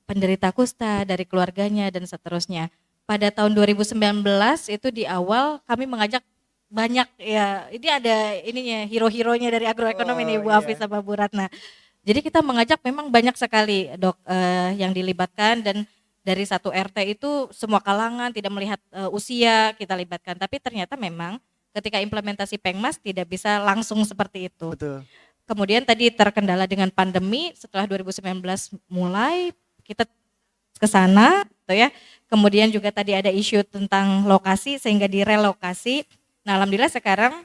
penderita kusta, dari keluarganya dan seterusnya. Pada tahun 2019 itu di awal kami mengajak banyak ya, ini ada ininya hero-heronya dari agroekonomi nih Bu iya. Afis sama Bu Ratna. Jadi kita mengajak memang banyak sekali Dok yang dilibatkan dan dari satu RT itu semua kalangan tidak melihat usia kita libatkan. Tapi ternyata memang ketika implementasi Pengmas tidak bisa langsung seperti itu. Betul. Kemudian tadi terkendala dengan pandemi setelah 2019 mulai kita ke sana gitu ya. Kemudian juga tadi ada isu tentang lokasi sehingga direlokasi. Nah, alhamdulillah sekarang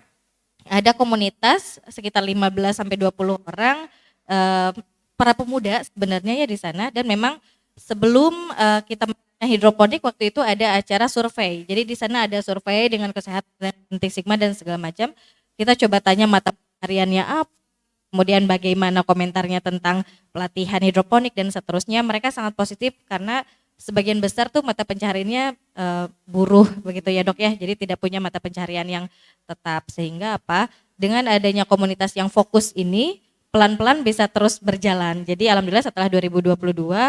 ada komunitas sekitar 15 sampai 20 orang para pemuda sebenarnya ya di sana, dan memang sebelum kita hidroponik waktu itu ada acara survei. Jadi di sana ada survei dengan kesehatan Penting Sigma dan segala macam. Kita coba tanya mata pencahariannya apa, kemudian bagaimana komentarnya tentang pelatihan hidroponik dan seterusnya. Mereka sangat positif karena sebagian besar tuh mata pencahariannya buruh begitu ya Dok ya. Jadi tidak punya mata pencaharian yang tetap, sehingga apa? Dengan adanya komunitas yang fokus ini pelan-pelan bisa terus berjalan. Jadi alhamdulillah setelah 2022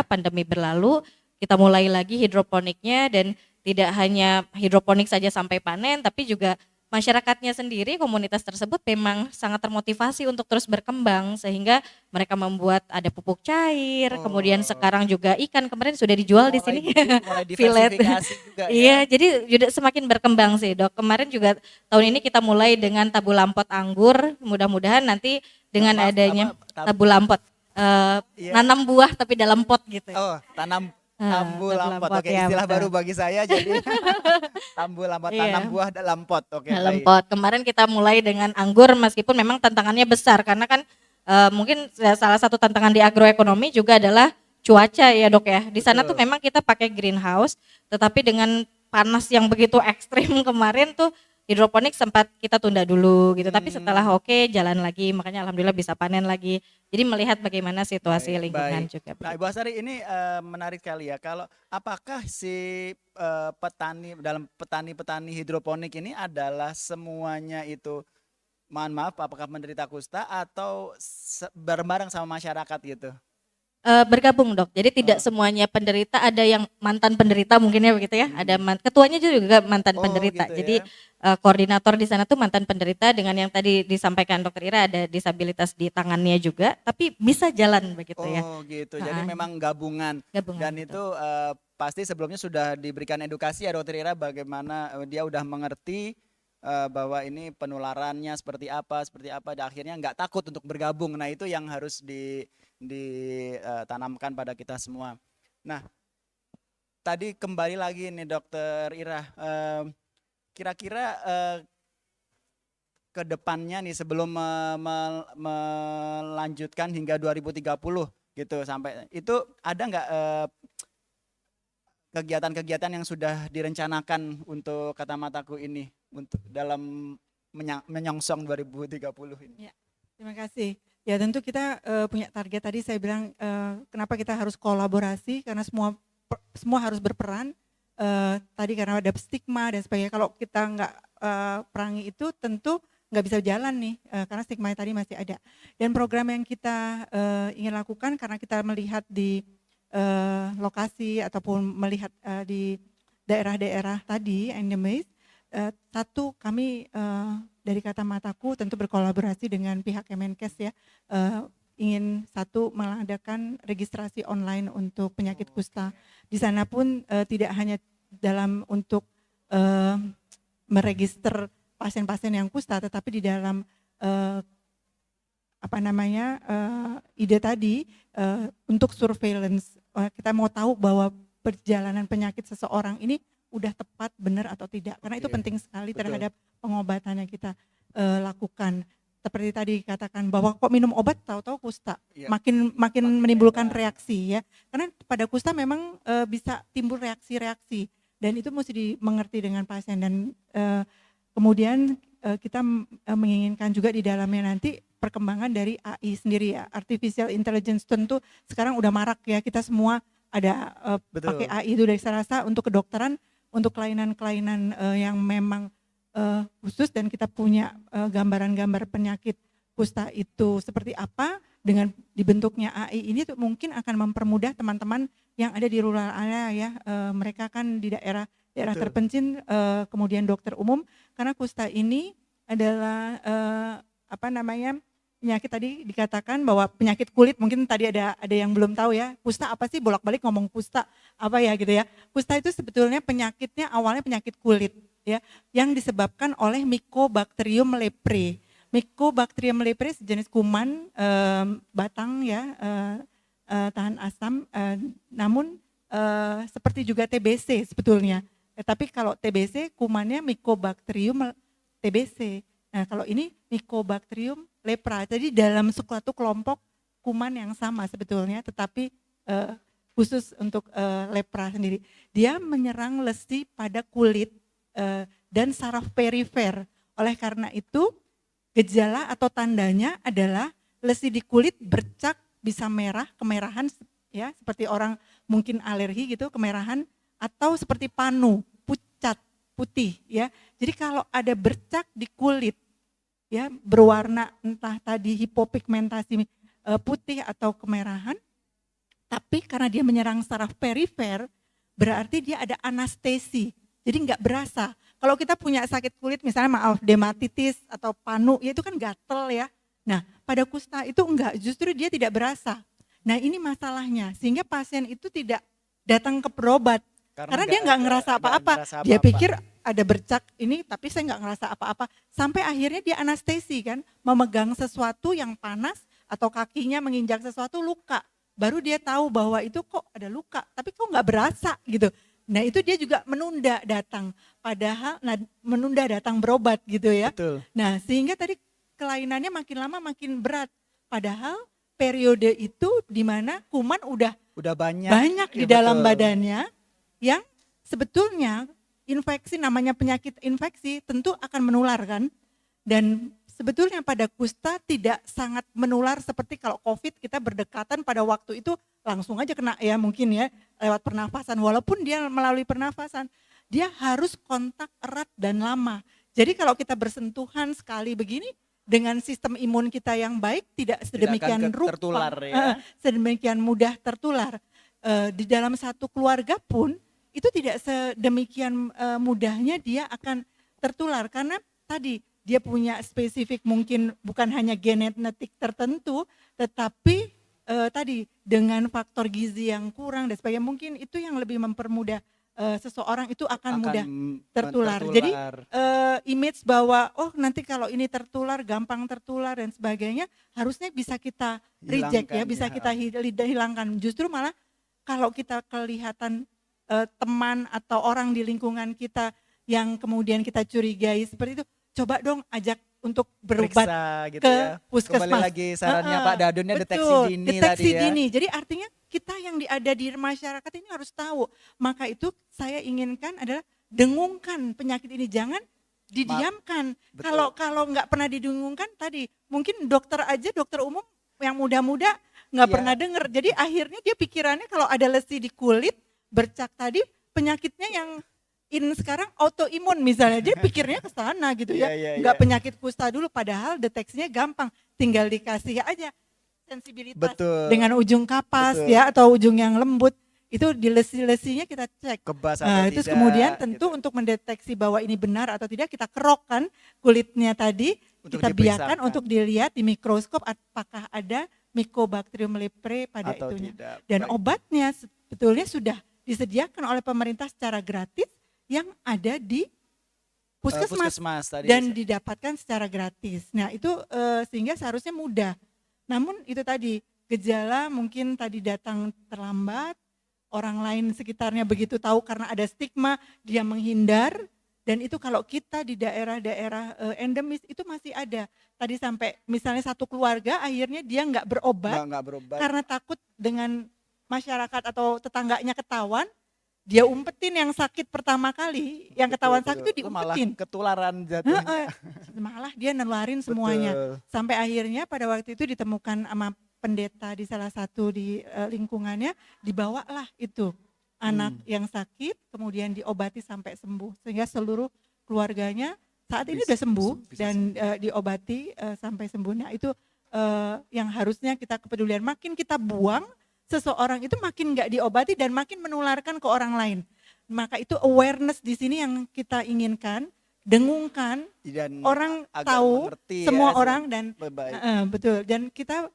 pandemi berlalu, kita mulai lagi hidroponiknya, dan tidak hanya hidroponik saja sampai panen, tapi juga masyarakatnya sendiri, komunitas tersebut memang sangat termotivasi untuk terus berkembang, sehingga mereka membuat ada pupuk cair, kemudian sekarang juga ikan kemarin sudah dijual di sini. Mulai Filet. diversifikasi juga ya. Iya, jadi juga semakin berkembang sih Dok. Kemarin juga tahun ini kita mulai dengan tabu lampot anggur, mudah-mudahan nanti dengan Maaf, adanya apa, tabu lampot, Iya. nanam buah tapi dalam pot gitu. Oh, tanam Tabu tambu lampot. lampot, Oke, ya, istilah betul. baru bagi saya jadi tambu lampot, Iya. tanam buah dalam pot. Oke, Dalam baik. pot. Kemarin kita mulai dengan anggur, meskipun memang tantangannya besar karena kan mungkin salah satu tantangan di agroekonomi juga adalah cuaca ya Dok ya. Di sana tuh Betul. memang kita pakai greenhouse, tetapi dengan panas yang begitu ekstrim kemarin tuh hidroponik sempat kita tunda dulu gitu. Tapi setelah oke jalan lagi, makanya alhamdulillah bisa panen lagi. Jadi melihat bagaimana situasi Baik, lingkungan baik. juga. Nah, Ibu Asari ini menarik sekali ya. Kalau apakah si petani dalam petani-petani hidroponik ini adalah semuanya itu, mohon maaf, apakah menderita kusta atau bareng-bareng sama masyarakat gitu? Bergabung Dok, jadi tidak semuanya penderita, ada yang mantan penderita mungkin ya begitu ya, ada ketuanya juga mantan Oh, penderita, gitu jadi ya. koordinator di sana tuh mantan penderita, dengan yang tadi disampaikan Dokter Ira ada disabilitas di tangannya juga, tapi bisa jalan begitu ya, Oh, gitu. Jadi Ah, memang gabungan. gabungan. Dan betul. itu pasti sebelumnya sudah diberikan edukasi ya Dokter Ira, bagaimana dia udah mengerti bahwa ini penularannya seperti apa, dan akhirnya nggak takut untuk bergabung. Nah, itu yang harus ditanamkan pada kita semua. Nah, tadi kembali lagi nih Dokter Ira, kira-kira ke depannya nih sebelum melanjutkan hingga 2030 gitu, sampai itu ada nggak kegiatan-kegiatan yang sudah direncanakan untuk Kata Mataku ini untuk dalam menyongsong 2030 ini? Ya, terima kasih. Ya tentu kita punya target, tadi saya bilang kenapa kita harus kolaborasi, karena semua harus berperan. Tadi karena ada stigma dan sebagainya, kalau kita nggak perangi itu tentu nggak bisa jalan nih, karena stigma tadi masih ada. Dan program yang kita ingin lakukan, karena kita melihat di lokasi ataupun melihat di daerah-daerah tadi endemis, satu kami dari Kata Mataku tentu berkolaborasi dengan pihak Kemenkes ya, ingin satu mengadakan registrasi online untuk penyakit kusta. Di sana pun tidak hanya dalam untuk meregister pasien-pasien yang kusta, tetapi di dalam ide tadi untuk surveillance, kita mau tahu bahwa perjalanan penyakit seseorang ini udah tepat, benar atau tidak, karena itu Oke, penting sekali betul. terhadap pengobatan yang kita lakukan. Seperti tadi katakan bahwa kok minum obat tahu-tahu kusta, Iya. makin menimbulkan reaksi ya, karena pada kusta memang bisa timbul reaksi-reaksi, dan itu mesti dimengerti dengan pasien. Dan kemudian kita menginginkan juga di dalamnya nanti perkembangan dari AI sendiri ya, artificial intelligence tentu sekarang udah marak ya, kita semua ada Betul. pakai AI itu. Dari saya rasa untuk kedokteran, untuk kelainan-kelainan yang memang khusus, dan kita punya gambaran-gambar penyakit kusta itu seperti apa, dengan dibentuknya AI ini tuh mungkin akan mempermudah teman-teman yang ada di rural area ya, mereka kan di daerah Betul. terpencil, kemudian dokter umum, karena kusta ini adalah penyakit, tadi dikatakan bahwa penyakit kulit, mungkin tadi ada yang belum tahu ya, kusta apa sih, bolak-balik ngomong kusta apa ya gitu ya. Kusta itu sebetulnya penyakitnya awalnya penyakit kulit ya, yang disebabkan oleh Mycobacterium leprae. Mycobacterium leprae sejenis kuman batang ya, tahan asam, namun seperti juga TBC sebetulnya. Tapi kalau TBC kumannya Mycobacterium TBC. Nah kalau ini Mycobacterium lepra, jadi dalam suatu kelompok kuman yang sama sebetulnya, tetapi khusus untuk lepra sendiri. Dia menyerang lesi pada kulit dan saraf perifer. Oleh karena itu gejala atau tandanya adalah lesi di kulit bercak, bisa merah, kemerahan ya, seperti orang mungkin alergi gitu, kemerahan, atau seperti panu, pucat, putih ya. Jadi kalau ada bercak di kulit ya berwarna entah tadi hipopigmentasi putih atau kemerahan, tapi karena dia menyerang saraf perifer, berarti dia ada anestesi, jadi nggak berasa. Kalau kita punya sakit kulit misalnya maaf dermatitis atau panu, ya itu kan gatel ya. Nah pada kusta itu enggak, justru dia tidak berasa. Nah ini masalahnya, sehingga pasien itu tidak datang ke berobat karena dia nggak ngerasa apa-apa. Dia pikir ada bercak ini, tapi saya nggak ngerasa apa-apa. Sampai akhirnya dia anestesi kan, memegang sesuatu yang panas atau kakinya menginjak sesuatu luka. Baru dia tahu bahwa itu kok ada luka, tapi kok nggak berasa gitu. Nah itu dia juga menunda datang, padahal menunda datang berobat gitu ya. Betul. Nah sehingga tadi kelainannya makin lama makin berat. Padahal periode itu di mana kuman udah banyak di ya, dalam betul. badannya, yang sebetulnya infeksi, namanya penyakit infeksi tentu akan menular kan. Dan sebetulnya pada kusta tidak sangat menular seperti kalau COVID kita berdekatan pada waktu itu langsung aja kena ya mungkin ya lewat pernafasan. Walaupun dia melalui pernafasan, dia harus kontak erat dan lama. Jadi kalau kita bersentuhan sekali begini dengan sistem imun kita yang baik tidak sedemikian rupa, tertular ya. sedemikian mudah tertular. Di dalam satu keluarga pun itu tidak sedemikian mudahnya dia akan tertular karena tadi dia punya spesifik mungkin bukan hanya genetik tertentu, tetapi tadi dengan faktor gizi yang kurang dan sebagainya, mungkin itu yang lebih mempermudah seseorang itu akan mudah tertular. Jadi image bahwa oh nanti kalau ini tertular, gampang tertular dan sebagainya, harusnya bisa kita reject ya, bisa kita hilangkan. Justru malah kalau kita kelihatan teman atau orang di lingkungan kita yang kemudian kita curigai seperti itu, coba dong ajak untuk berobat gitu ke ya. puskesmas. Kembali lagi sarannya Pak Dadunnya deteksi Betul, dini deteksi tadi ya. dini. Jadi artinya kita yang ada di masyarakat ini harus tahu. Maka itu saya inginkan adalah dengungkan penyakit ini, jangan didiamkan. Kalau nggak pernah didengungkan tadi, mungkin dokter aja, dokter umum yang muda-muda nggak pernah dengar. Jadi akhirnya dia pikirannya kalau ada lesi di kulit, bercak tadi, penyakitnya yang sekarang autoimun misalnya, dia pikirnya ke sana gitu ya. Nggak penyakit kusta dulu, padahal deteksinya gampang, tinggal dikasih aja sensibilitas dengan ujung kapas ya atau ujung yang lembut, itu di lesi-lesinya kita cek. Kebas Nah, atau itu tidak, kemudian tentu gitu. untuk mendeteksi bahwa ini benar atau tidak, kita kerokkan kulitnya tadi, Untuk kita biarkan diperiksakan. untuk dilihat di mikroskop apakah ada Mycobacterium leprae pada Atau itunya. tidak. Dan Baik. obatnya sebetulnya sudah disediakan oleh pemerintah secara gratis yang ada di puskesmas tadi. dan didapatkan secara gratis. Nah itu sehingga seharusnya mudah. Namun itu tadi gejala mungkin tadi datang terlambat, orang lain sekitarnya begitu tahu karena ada stigma, dia menghindar. Dan itu kalau kita di daerah-daerah endemis itu masih ada. Tadi sampai misalnya satu keluarga akhirnya dia nggak berobat karena takut dengan masyarakat atau tetangganya ketahuan, dia umpetin yang sakit pertama kali, yang ketahuan sakit itu diumpetin. Malah ketularan jatuhnya. Malah dia nularin semuanya. Sampai akhirnya pada waktu itu ditemukan sama pendeta di salah satu di lingkungannya, dibawalah itu anak yang sakit, kemudian diobati sampai sembuh. Sehingga seluruh keluarganya saat ini sudah sembuh dan diobati sampai sembuh. Nah itu yang harusnya kita kepedulian. Makin kita buang, seseorang itu makin nggak diobati dan makin menularkan ke orang lain. Maka itu awareness di sini yang kita inginkan, dengungkan, Dan orang tahu, semua orang dan betul. Dan kita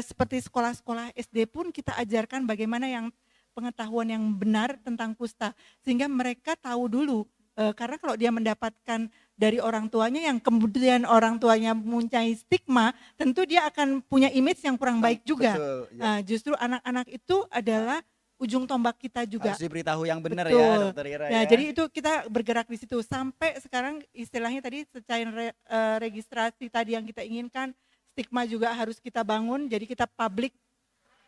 seperti sekolah-sekolah SD pun kita ajarkan bagaimana yang pengetahuan yang benar tentang kusta, sehingga mereka tahu dulu. Karena kalau dia mendapatkan dari orang tuanya yang kemudian orang tuanya mempunyai stigma, tentu dia akan punya image yang kurang baik juga. Betul, ya. Justru anak-anak itu adalah ujung tombak kita juga. Harus diberitahu yang benar ya Betul. Dokter Ira Nah, ya. jadi itu kita bergerak di situ sampai sekarang istilahnya tadi secara registrasi tadi yang kita inginkan, stigma juga harus kita bangun. Jadi kita public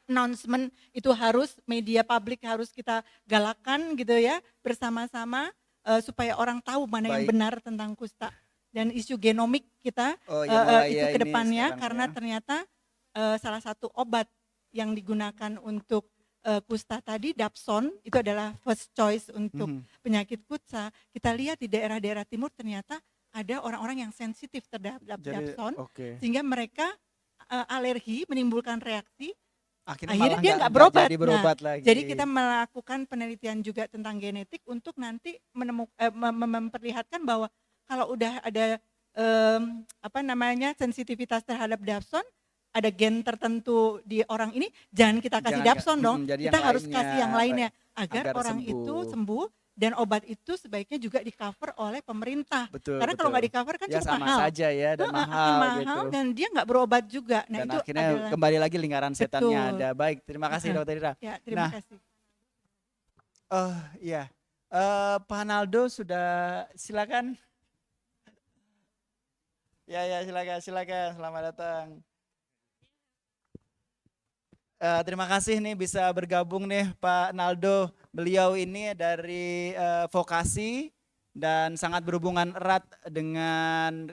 announcement itu harus, media publik harus kita galakan gitu ya bersama-sama supaya orang tahu mana yang Baik. benar tentang kusta. Dan isu genomik kita Oh ya mulai itu ya ke ini depannya sekarang karena ya. ternyata salah satu obat yang digunakan untuk kusta tadi, Dapson, itu adalah first choice untuk Mhm. penyakit kusta. Kita lihat di daerah-daerah timur ternyata ada orang-orang yang sensitif terhadap Jadi Dapson, oke. sehingga mereka alergi, menimbulkan reaksi, Akhirnya akhirnya malah dia nggak jadi berobat. berobat lagi. Jadi kita melakukan penelitian juga tentang genetik untuk nanti memperlihatkan bahwa kalau udah ada sensitivitas terhadap Dapson, ada gen tertentu di orang ini, jangan kita kasih Jangan Dapson dong, jadi kita yang harus lainnya, kasih yang lainnya agar agar orang itu sembuh, dan obat itu sebaiknya juga di cover oleh pemerintah. Betul, Karena kalau betul. nggak di cover kan Ya cukup sama mahal. saja ya dan Heeh, mahal gitu. dan dia nggak berobat juga. Nah Dan itu akhirnya adalah kembali lagi lingkaran setannya betul. ada. Baik, terima kasih Heeh. Dokter Ira. Ya, terima Nah, kasih. Oh iya, Pak Naldo sudah, silakan. Ya silakan, selamat datang. Terima kasih nih bisa bergabung nih Pak Naldo. Beliau ini dari vokasi dan sangat berhubungan erat dengan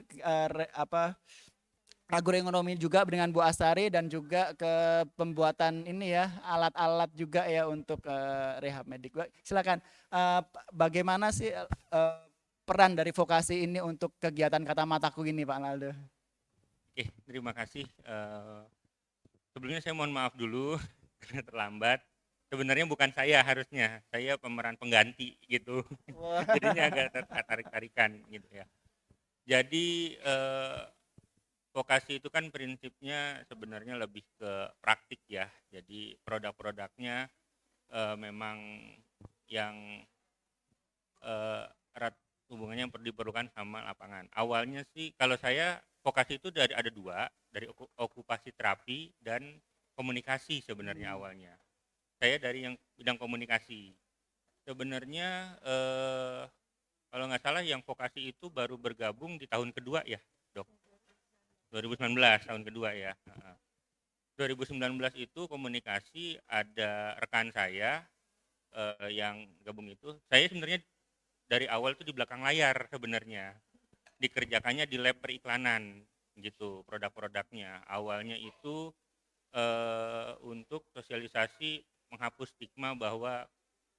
agroekonomi juga dengan Bu Astari, dan juga ke pembuatan ini ya alat-alat juga ya untuk rehab medik. Silakan, bagaimana sih peran dari vokasi ini untuk kegiatan Kata Mataku ini Pak Naldo? Oke, terima kasih. Sebelumnya saya mohon maaf dulu karena terlambat. Sebenarnya bukan saya harusnya, saya pemeran pengganti gitu. Jadinya agak tarik-tarikan gitu ya. Jadi vokasi itu kan prinsipnya sebenarnya lebih ke praktik ya. Jadi produk-produknya memang yang erat hubungannya yang diperlukan sama lapangan. Awalnya sih kalau saya vokasi itu ada dua, dari okupasi terapi dan komunikasi sebenarnya awalnya. Saya dari yang bidang komunikasi. Sebenarnya kalau nggak salah yang vokasi itu baru bergabung di tahun kedua ya, Dok. 2019 tahun kedua ya. 2019 itu komunikasi, ada rekan saya yang gabung itu. Saya sebenarnya dari awal tuh di belakang layar sebenarnya. Dikerjakannya di lab periklanan gitu produk-produknya. Awalnya itu untuk sosialisasi menghapus stigma bahwa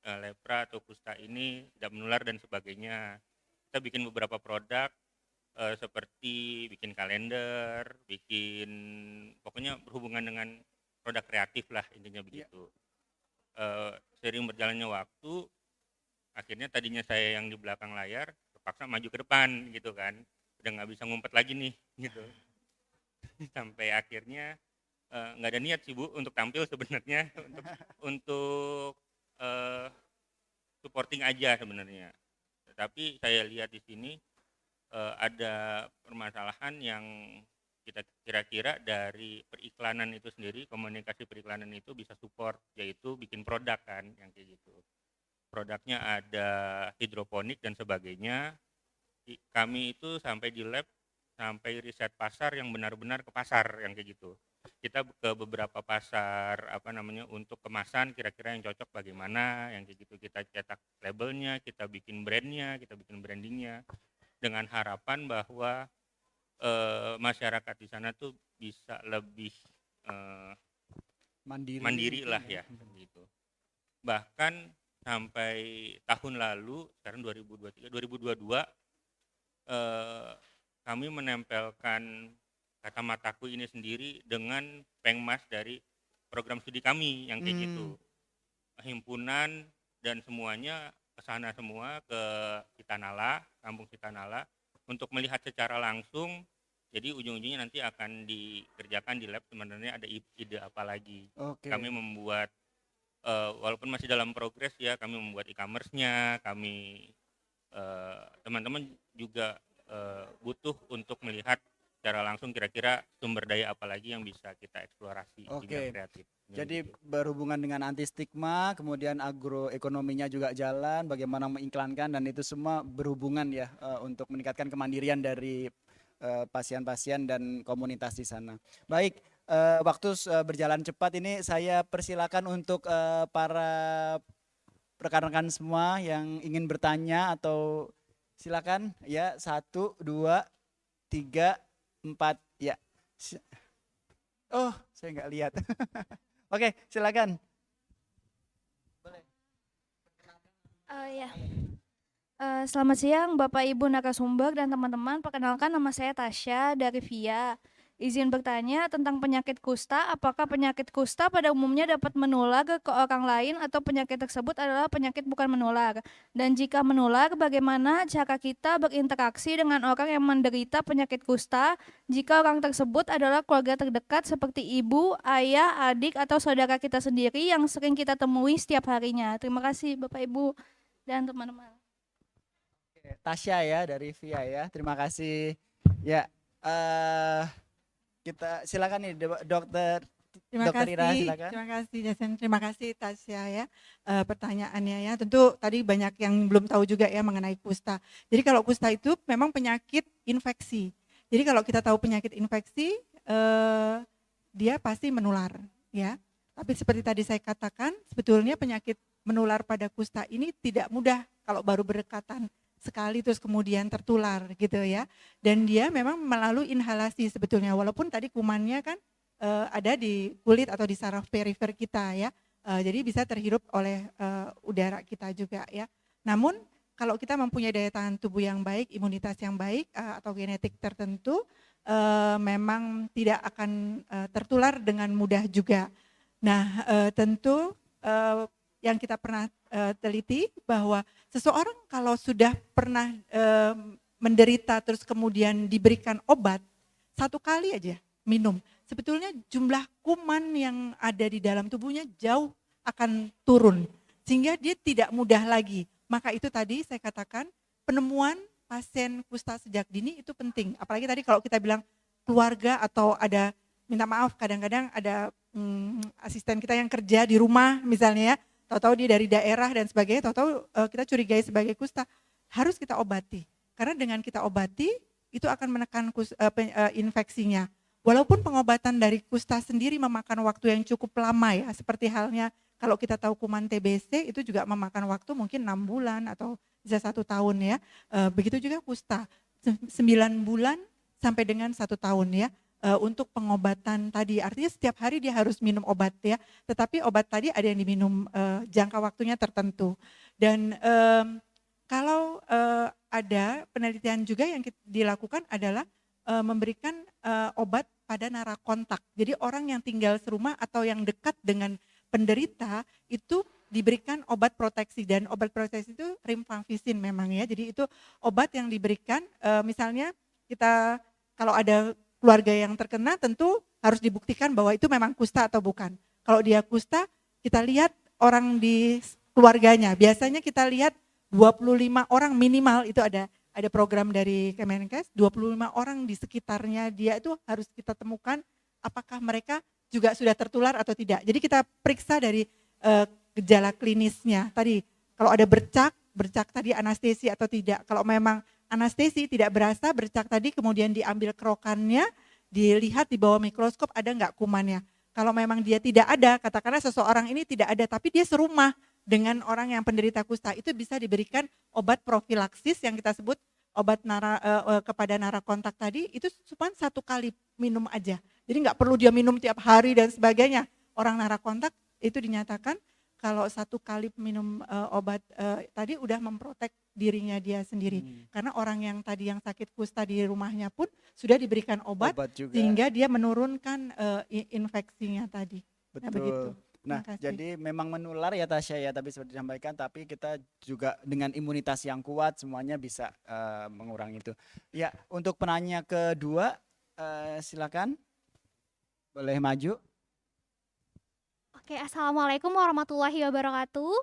lepra atau kusta ini tidak menular dan sebagainya. Kita bikin beberapa produk seperti bikin kalender, pokoknya berhubungan dengan produk kreatif lah intinya begitu. Sering berjalannya waktu, akhirnya tadinya saya yang di belakang layar terpaksa maju ke depan gitu kan, udah nggak bisa ngumpet lagi nih gitu. Sampai akhirnya nggak ada niat sih Bu untuk tampil sebenarnya, untuk supporting aja sebenarnya. Tetapi saya lihat di sini ada permasalahan yang kita kira-kira dari periklanan itu sendiri, komunikasi periklanan itu bisa support, yaitu bikin produk kan yang kayak gitu. Produknya ada hidroponik dan sebagainya. Kami itu sampai di lab, sampai riset pasar yang benar-benar ke pasar yang kayak gitu. Kita ke beberapa pasar untuk kemasan kira-kira yang cocok bagaimana yang kayak gitu. Kita cetak labelnya, kita bikin brandnya, kita bikin brandingnya dengan harapan bahwa masyarakat di sana tuh bisa lebih mandiri lah ya gitu. Bahkan sampai tahun lalu, sekarang 2022 kami menempelkan Kata Mataku ini sendiri dengan pengmas dari program studi kami yang kayak gitu. Himpunan dan semuanya kesana semua ke Sitanala, kampung Sitanala, untuk melihat secara langsung. Jadi ujung-ujungnya nanti akan dikerjakan di lab sebenarnya ada ide apa lagi. Oke. Kami membuat walaupun masih dalam progres ya, kami membuat e-commerce-nya, kami teman-teman juga butuh untuk melihat secara langsung kira-kira sumber daya apa lagi yang bisa kita eksplorasi di Oke. bidang kreatif. Jadi berhubungan dengan anti stigma, kemudian agroekonominya juga jalan, bagaimana mengiklankan dan itu semua berhubungan ya untuk meningkatkan kemandirian dari pasien-pasien dan komunitas di sana. Baik, waktu berjalan cepat ini saya persilakan untuk para rekan-rekan semua yang ingin bertanya atau silakan ya 1, 2, 3, 4 ya. Oh, saya nggak lihat. Oke, silakan. Ya. Selamat siang Bapak Ibu narasumber dan teman-teman. Perkenalkan nama saya Tasya dari VIA. Izin bertanya tentang penyakit kusta. Apakah penyakit kusta pada umumnya dapat menular ke orang lain atau penyakit tersebut adalah penyakit bukan menular? Dan jika menular, bagaimana cara kita berinteraksi dengan orang yang menderita penyakit kusta jika orang tersebut adalah keluarga terdekat seperti ibu, ayah, adik, atau saudara kita sendiri yang sering kita temui setiap harinya? Terima kasih Bapak Ibu dan teman-teman. Tasya ya dari VIA ya. Terima kasih. Ya, kita silakan nih dokter. Terima Dokter Ira, kasih, silakan. terima kasih Jason, terima kasih Tasya ya pertanyaannya ya. Tentu tadi banyak yang belum tahu juga ya mengenai kusta. Jadi kalau kusta itu memang penyakit infeksi. Jadi kalau kita tahu penyakit infeksi, dia pasti menular ya. Tapi seperti tadi saya katakan, sebetulnya penyakit menular pada kusta ini tidak mudah kalau baru berdekatan sekali terus kemudian tertular gitu ya. Dan dia memang melalui inhalasi sebetulnya, walaupun tadi kumannya kan ada di kulit atau di saraf perifer kita ya. Jadi bisa terhirup oleh udara kita juga ya. Namun kalau kita mempunyai daya tahan tubuh yang baik, imunitas yang baik atau genetik tertentu, memang tidak akan tertular dengan mudah juga. Nah tentu yang kita pernah teliti bahwa seseorang kalau sudah pernah menderita terus kemudian diberikan obat, 1 kali aja minum, sebetulnya jumlah kuman yang ada di dalam tubuhnya jauh akan turun sehingga dia tidak mudah lagi. Maka itu tadi saya katakan penemuan pasien kusta sejak dini itu penting. Apalagi tadi kalau kita bilang keluarga atau ada, minta maaf kadang-kadang ada asisten kita yang kerja di rumah misalnya ya, tahu-tahu dia dari daerah dan sebagainya, tahu-tahu kita curigai sebagai kusta, harus kita obati. Karena dengan kita obati, itu akan menekan infeksinya. Walaupun pengobatan dari kusta sendiri memakan waktu yang cukup lama ya, seperti halnya kalau kita tahu kuman TBC itu juga memakan waktu mungkin 6 bulan atau bisa 1 tahun ya. Begitu juga kusta, 9 bulan sampai dengan 1 tahun ya. Untuk pengobatan tadi, artinya setiap hari dia harus minum obat ya, tetapi obat tadi ada yang diminum jangka waktunya tertentu. Dan kalau ada penelitian juga yang dilakukan adalah memberikan obat pada nara kontak. Jadi orang yang tinggal serumah atau yang dekat dengan penderita itu diberikan obat proteksi, dan obat proteksi itu rifampicin memang ya. Jadi itu obat yang diberikan misalnya kita kalau ada keluarga yang terkena tentu harus dibuktikan bahwa itu memang kusta atau bukan. Kalau dia kusta, kita lihat orang di keluarganya. Biasanya kita lihat 25 orang minimal, itu ada program dari Kemenkes, 25 orang di sekitarnya dia itu harus kita temukan apakah mereka juga sudah tertular atau tidak. Jadi kita periksa dari gejala klinisnya. Tadi kalau ada bercak tadi anestesi atau tidak. Kalau memang anestesi tidak berasa, bercak tadi kemudian diambil kerokannya, dilihat di bawah mikroskop ada enggak kumannya. Kalau memang dia tidak ada, katakanlah seseorang ini tidak ada tapi dia serumah dengan orang yang penderita kusta, itu bisa diberikan obat profilaksis yang kita sebut obat kepada nara kontak tadi, itu cuma 1 kali minum aja. Jadi enggak perlu dia minum tiap hari dan sebagainya. Orang nara kontak itu dinyatakan kalau 1 kali minum obat tadi udah memprotek dirinya dia sendiri. Karena orang yang tadi yang sakit kusta di rumahnya pun sudah diberikan obat juga. sehingga dia menurunkan infeksinya tadi. Betul. Nah begitu. Nah, jadi memang menular ya Tasya ya, tapi seperti disampaikan, tapi kita juga dengan imunitas yang kuat semuanya bisa mengurangi itu. Ya, untuk penanya kedua silakan. Boleh maju. Oke, Assalamualaikum warahmatullahi wabarakatuh.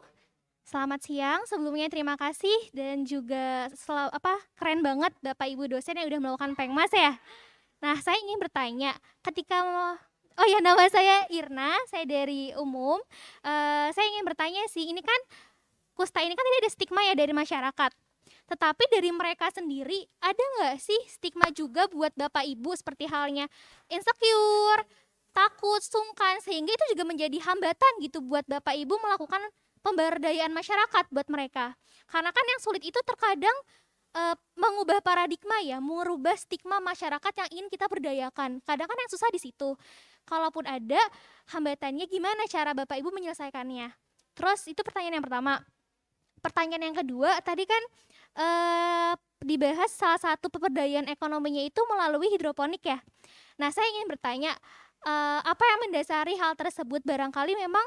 Selamat siang. Sebelumnya terima kasih dan juga keren banget Bapak Ibu dosen yang udah melakukan Pengmas ya. Nah, saya ingin bertanya, ketika oh ya, nama saya Irna, saya dari umum. Saya ingin bertanya sih, ini kan kusta ini kan tidak ada stigma ya dari masyarakat. Tetapi dari mereka sendiri, ada nggak sih stigma juga buat Bapak Ibu seperti halnya insecure, takut, sungkan, sehingga itu juga menjadi hambatan gitu buat Bapak Ibu melakukan pemberdayaan masyarakat buat mereka. Karena kan yang sulit itu terkadang mengubah paradigma ya, merubah stigma masyarakat yang ingin kita berdayakan. Kadang kan yang susah di situ. Kalaupun ada hambatannya, gimana cara Bapak Ibu menyelesaikannya? Terus itu pertanyaan yang pertama. Pertanyaan yang kedua, tadi kan dibahas salah satu pemberdayaan ekonominya itu melalui hidroponik ya. Nah, saya ingin bertanya, apa yang mendasari hal tersebut? Barangkali memang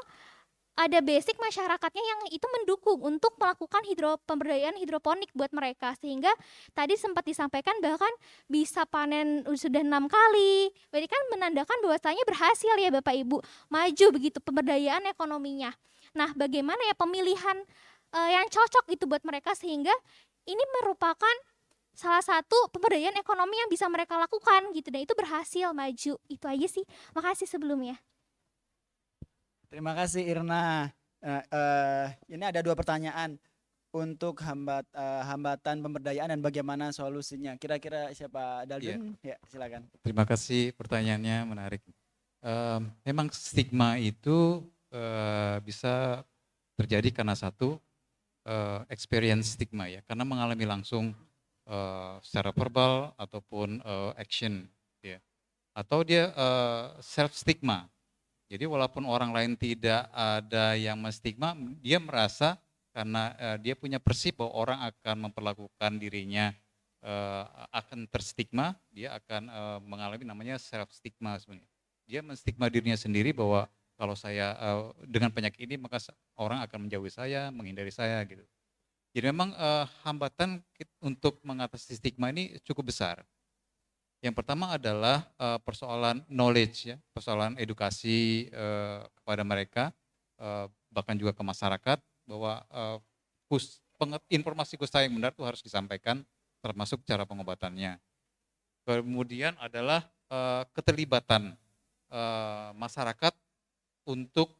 ada basic masyarakatnya yang itu mendukung untuk melakukan pemberdayaan hidroponik buat mereka, sehingga tadi sempat disampaikan bahkan bisa panen sudah 6 kali. Berarti kan menandakan bahwasanya berhasil ya Bapak Ibu, maju begitu pemberdayaan ekonominya. Nah, bagaimana ya pemilihan yang cocok gitu buat mereka, sehingga ini merupakan salah satu pemberdayaan ekonomi yang bisa mereka lakukan gitu, dan itu berhasil maju. Itu aja sih. Makasih sebelumnya. Terima kasih Irna. Ini ada 2 pertanyaan untuk hambatan pemberdayaan dan bagaimana solusinya. Kira-kira siapa? Daldun? Ya, silakan. Terima kasih, pertanyaannya menarik. Memang stigma itu bisa terjadi karena satu experience stigma ya, karena mengalami langsung secara verbal ataupun action ya, atau dia self stigma. Jadi walaupun orang lain tidak ada yang menstigma, dia merasa karena dia punya persip bahwa orang akan memperlakukan dirinya akan terstigma, dia akan mengalami namanya self stigma sebenarnya. Dia menstigma dirinya sendiri bahwa kalau saya dengan penyakit ini maka orang akan menjauhi saya, menghindari saya gitu. Jadi memang hambatan untuk mengatasi stigma ini cukup besar. Yang pertama adalah persoalan knowledge ya, persoalan edukasi kepada mereka, bahkan juga ke masyarakat bahwa informasi kusta yang benar itu harus disampaikan, termasuk cara pengobatannya. Kemudian adalah keterlibatan masyarakat untuk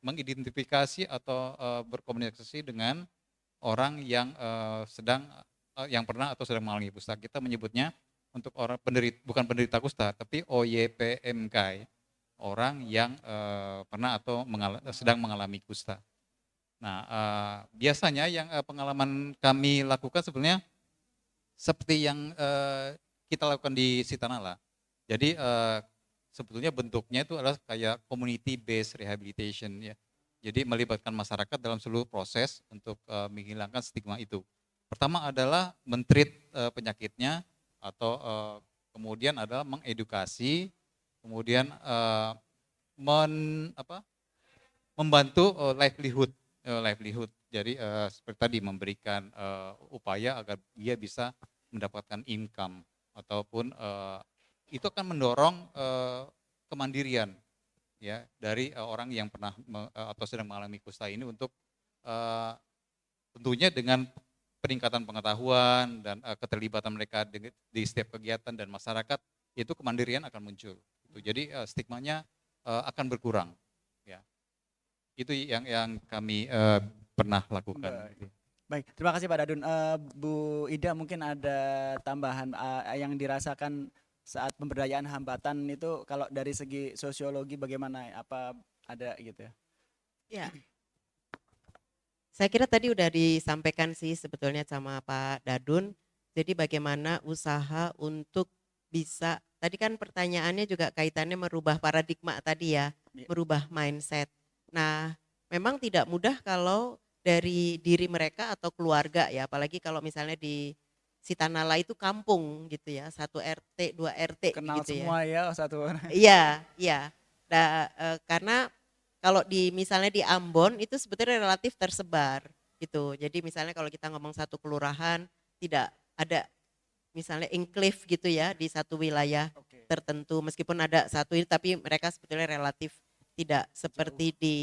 mengidentifikasi atau berkomunikasi dengan orang yang yang pernah atau sedang mengalami kusta. Kita menyebutnya untuk orang bukan penderita kusta, tapi OYPMK, orang yang pernah atau sedang mengalami kusta. Nah, biasanya yang pengalaman kami lakukan sebenarnya seperti yang kita lakukan di Sitanala. Jadi sebetulnya bentuknya itu adalah kayak community based rehabilitation ya. Jadi melibatkan masyarakat dalam seluruh proses untuk menghilangkan stigma itu. Pertama adalah men-treat penyakitnya, atau kemudian adalah mengedukasi, kemudian membantu livelihood. Jadi seperti tadi memberikan upaya agar dia bisa mendapatkan income, ataupun itu akan mendorong kemandirian ya dari orang yang pernah atau sedang mengalami kusta ini, untuk tentunya dengan peningkatan pengetahuan dan keterlibatan mereka di setiap kegiatan dan masyarakat, itu kemandirian akan muncul. Jadi stigmanya akan berkurang. Ya, itu yang kami pernah lakukan. Baik, terima kasih Pak Dadun. Bu Ida, mungkin ada tambahan yang dirasakan saat pemberdayaan hambatan itu, kalau dari segi sosiologi bagaimana? Apa ada gitu ya? Ya. Saya kira tadi udah disampaikan sih sebetulnya sama Pak Dadun. Jadi bagaimana usaha untuk bisa, tadi kan pertanyaannya juga kaitannya merubah paradigma tadi ya, merubah mindset. Nah, memang tidak mudah kalau dari diri mereka atau keluarga ya, apalagi kalau misalnya di Sitanala itu kampung gitu ya, 1 RT, 2 RT Kenal gitu semua ya satu orang. Iya, iya. Nah, karena kalau misalnya di Ambon itu sebetulnya relatif tersebar gitu. Jadi misalnya kalau kita ngomong satu kelurahan, tidak ada misalnya enclave gitu ya di satu wilayah tertentu. Meskipun ada satu ini, tapi mereka sebetulnya relatif tidak seperti di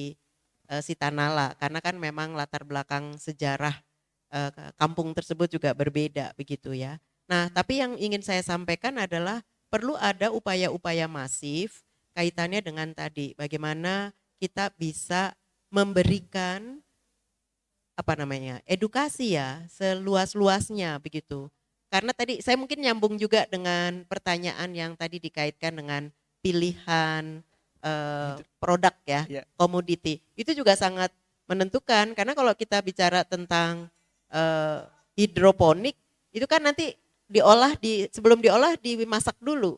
Sitanala, karena kan memang latar belakang sejarah kampung tersebut juga berbeda begitu ya. Nah, tapi yang ingin saya sampaikan adalah perlu ada upaya-upaya masif kaitannya dengan tadi bagaimana kita bisa memberikan edukasi ya seluas-luasnya begitu. Karena tadi saya mungkin nyambung juga dengan pertanyaan yang tadi dikaitkan dengan pilihan produk ya, Iya. komoditi. Itu juga sangat menentukan karena kalau kita bicara tentang hidroponik itu kan nanti sebelum diolah dimasak dulu.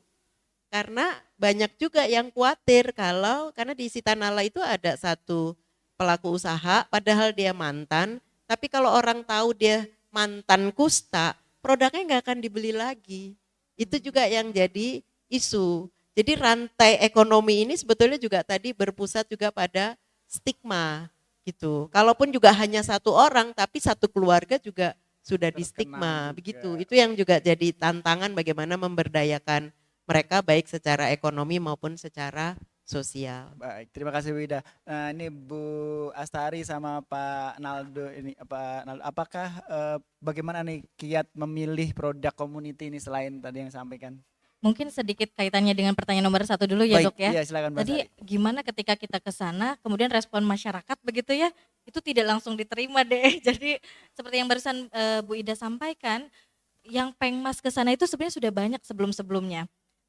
Karena banyak juga yang khawatir karena di Sitanala itu ada satu pelaku usaha padahal dia mantan, tapi kalau orang tahu dia mantan kusta, produknya nggak akan dibeli lagi. Itu juga yang jadi isu. Jadi rantai ekonomi ini sebetulnya juga tadi berpusat juga pada stigma gitu. Kalaupun juga hanya satu orang, tapi satu keluarga juga sudah di Terkena stigma juga. begitu. Itu yang juga jadi tantangan bagaimana memberdayakan mereka baik secara ekonomi maupun secara sosial. Baik, terima kasih Wida. Nah, ini Bu Astari sama Pak Naldo ini apakah bagaimana nih kiat memilih produk community ini selain tadi yang sampaikan? Mungkin sedikit kaitannya dengan pertanyaan nomor 1 dulu ya, Baik, Dok ya. iya silakan Bu Tadi Astari. gimana ketika kita ke sana kemudian respon masyarakat begitu ya, itu tidak langsung diterima deh. Jadi seperti yang barusan Bu Ida sampaikan, yang pengmas ke sana itu sebenarnya sudah banyak sebelum-sebelumnya.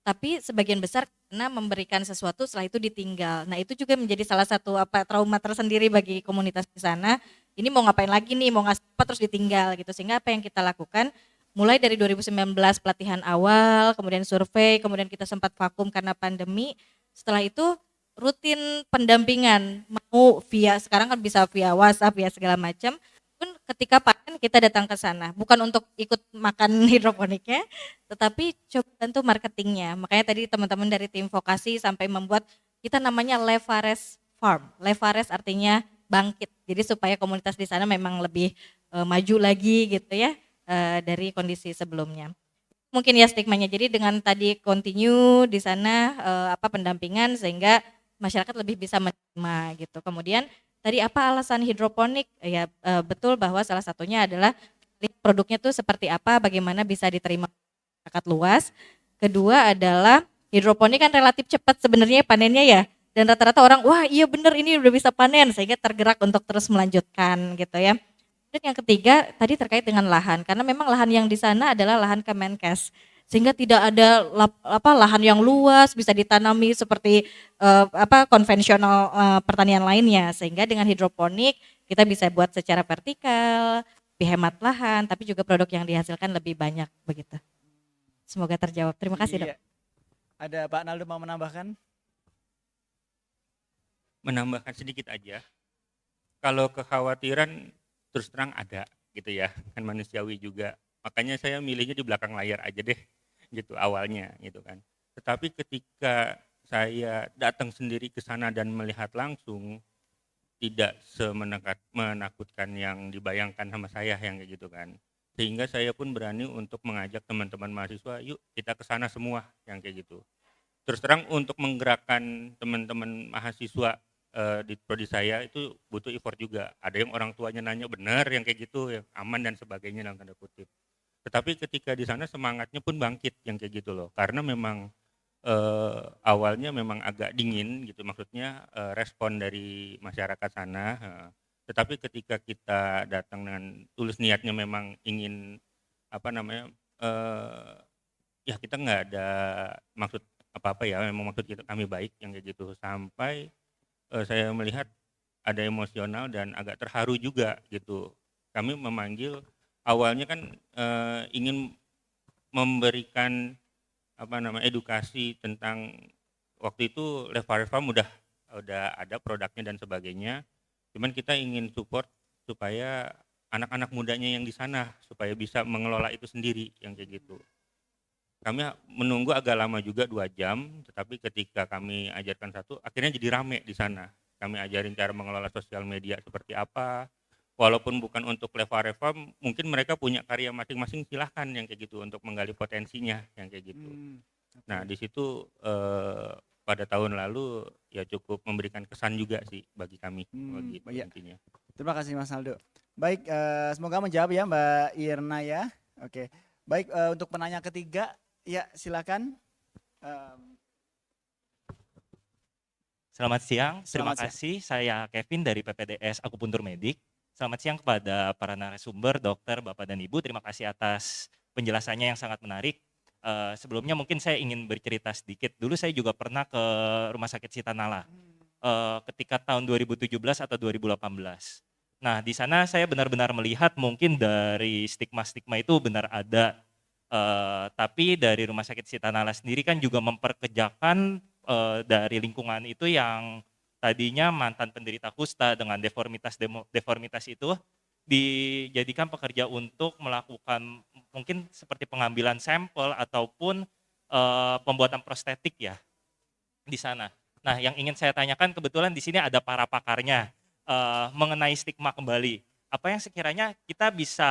Tapi sebagian besar karena memberikan sesuatu setelah itu ditinggal. Nah, itu juga menjadi salah satu trauma tersendiri bagi komunitas di sana. Ini mau ngapain lagi nih, mau ngasih apa terus ditinggal gitu. Sehingga apa yang kita lakukan mulai dari 2019 pelatihan awal, kemudian survei, kemudian kita sempat vakum karena pandemi. Setelah itu rutin pendampingan, mau sekarang kan bisa via WhatsApp, via segala macam. Pun ketika panen kita datang ke sana, bukan untuk ikut makan hidroponiknya, tetapi coba bantu marketingnya. Makanya tadi teman-teman dari tim vokasi sampai membuat kita namanya Levares Farm. Levares artinya bangkit. Jadi supaya komunitas di sana memang lebih maju lagi gitu ya dari kondisi sebelumnya. Mungkin ya stigmanya. Jadi dengan tadi continue di sana pendampingan sehingga masyarakat lebih bisa menerima gitu. Kemudian tadi apa alasan hidroponik? Ya betul bahwa salah satunya adalah produknya tuh seperti apa, bagaimana bisa diterima masyarakat luas. Kedua adalah hidroponik kan relatif cepat sebenarnya panennya ya. Dan rata-rata orang, wah iya bener ini udah bisa panen, sehingga tergerak untuk terus melanjutkan gitu ya. Dan yang ketiga tadi terkait dengan lahan, karena memang lahan yang di sana adalah lahan Kemenkes. Sehingga tidak ada lahan yang luas bisa ditanami seperti konvensional pertanian lainnya, sehingga dengan hidroponik kita bisa buat secara vertikal, lebih hemat lahan, tapi juga produk yang dihasilkan lebih banyak begitu. Semoga terjawab. Terima kasih, Dok. Iya. Ada Pak Naldo mau menambahkan? Menambahkan sedikit aja. Kalau kekhawatiran terus terang ada gitu ya, kan manusiawi juga. Makanya saya milihnya di belakang layar aja deh gitu awalnya gitu kan. Tetapi ketika saya datang sendiri ke sana dan melihat langsung, tidak menakutkan yang dibayangkan sama saya yang kayak gitu kan. Sehingga saya pun berani untuk mengajak teman-teman mahasiswa, yuk kita ke sana semua yang kayak gitu. Terus terang untuk menggerakkan teman-teman mahasiswa di prodi saya itu butuh effort juga. Ada yang orang tuanya nanya benar yang kayak gitu, yang aman dan sebagainya dalam tanda kutip. Tetapi ketika di sana semangatnya pun bangkit yang kayak gitu loh. Karena memang awalnya memang agak dingin gitu, maksudnya respon dari masyarakat sana. Tetapi ketika kita datang dengan tulus niatnya memang ingin ya kita nggak ada maksud apa-apa ya, memang maksud kita kami baik yang kayak gitu. Sampai saya melihat ada emosional dan agak terharu juga gitu. Kami memanggil awalnya kan ingin memberikan edukasi tentang waktu itu Levares Farm udah ada produknya dan sebagainya. Cuman kita ingin support supaya anak-anak mudanya yang di sana supaya bisa mengelola itu sendiri yang kayak gitu. Kami menunggu agak lama juga 2 jam, tetapi ketika kami ajarkan satu, akhirnya jadi rame di sana. Kami ajarin cara mengelola sosial media seperti apa. Walaupun bukan untuk Levares Farm, mungkin mereka punya karya masing-masing, silahkan yang kayak gitu untuk menggali potensinya yang kayak gitu. Nah di situ pada tahun lalu ya cukup memberikan kesan juga sih bagi kami begitu Iya. intinya. Terima kasih Mas Naldo. Baik, semoga menjawab ya Mbak Irna ya. Oke. Baik, untuk penanya ketiga, ya silakan. Em, Selamat siang, terima Selamat siang. kasih. Saya Kevin dari PPDS Akupuntur Medik. Selamat siang kepada para narasumber, dokter, Bapak dan Ibu. Terima kasih atas penjelasannya yang sangat menarik. Sebelumnya mungkin saya ingin bercerita sedikit. Dulu saya juga pernah ke Rumah Sakit Sitanala ketika tahun 2017 atau 2018. Nah, di sana saya benar-benar melihat mungkin dari stigma-stigma itu benar ada. Tapi dari Rumah Sakit Sitanala sendiri kan juga memperkejakan dari lingkungan itu yang tadinya mantan penderita kusta dengan deformitas itu dijadikan pekerja untuk melakukan mungkin seperti pengambilan sampel ataupun pembuatan prostetik ya di sana. Nah, yang ingin saya tanyakan kebetulan di sini ada para pakarnya mengenai stigma kembali. Apa yang sekiranya kita bisa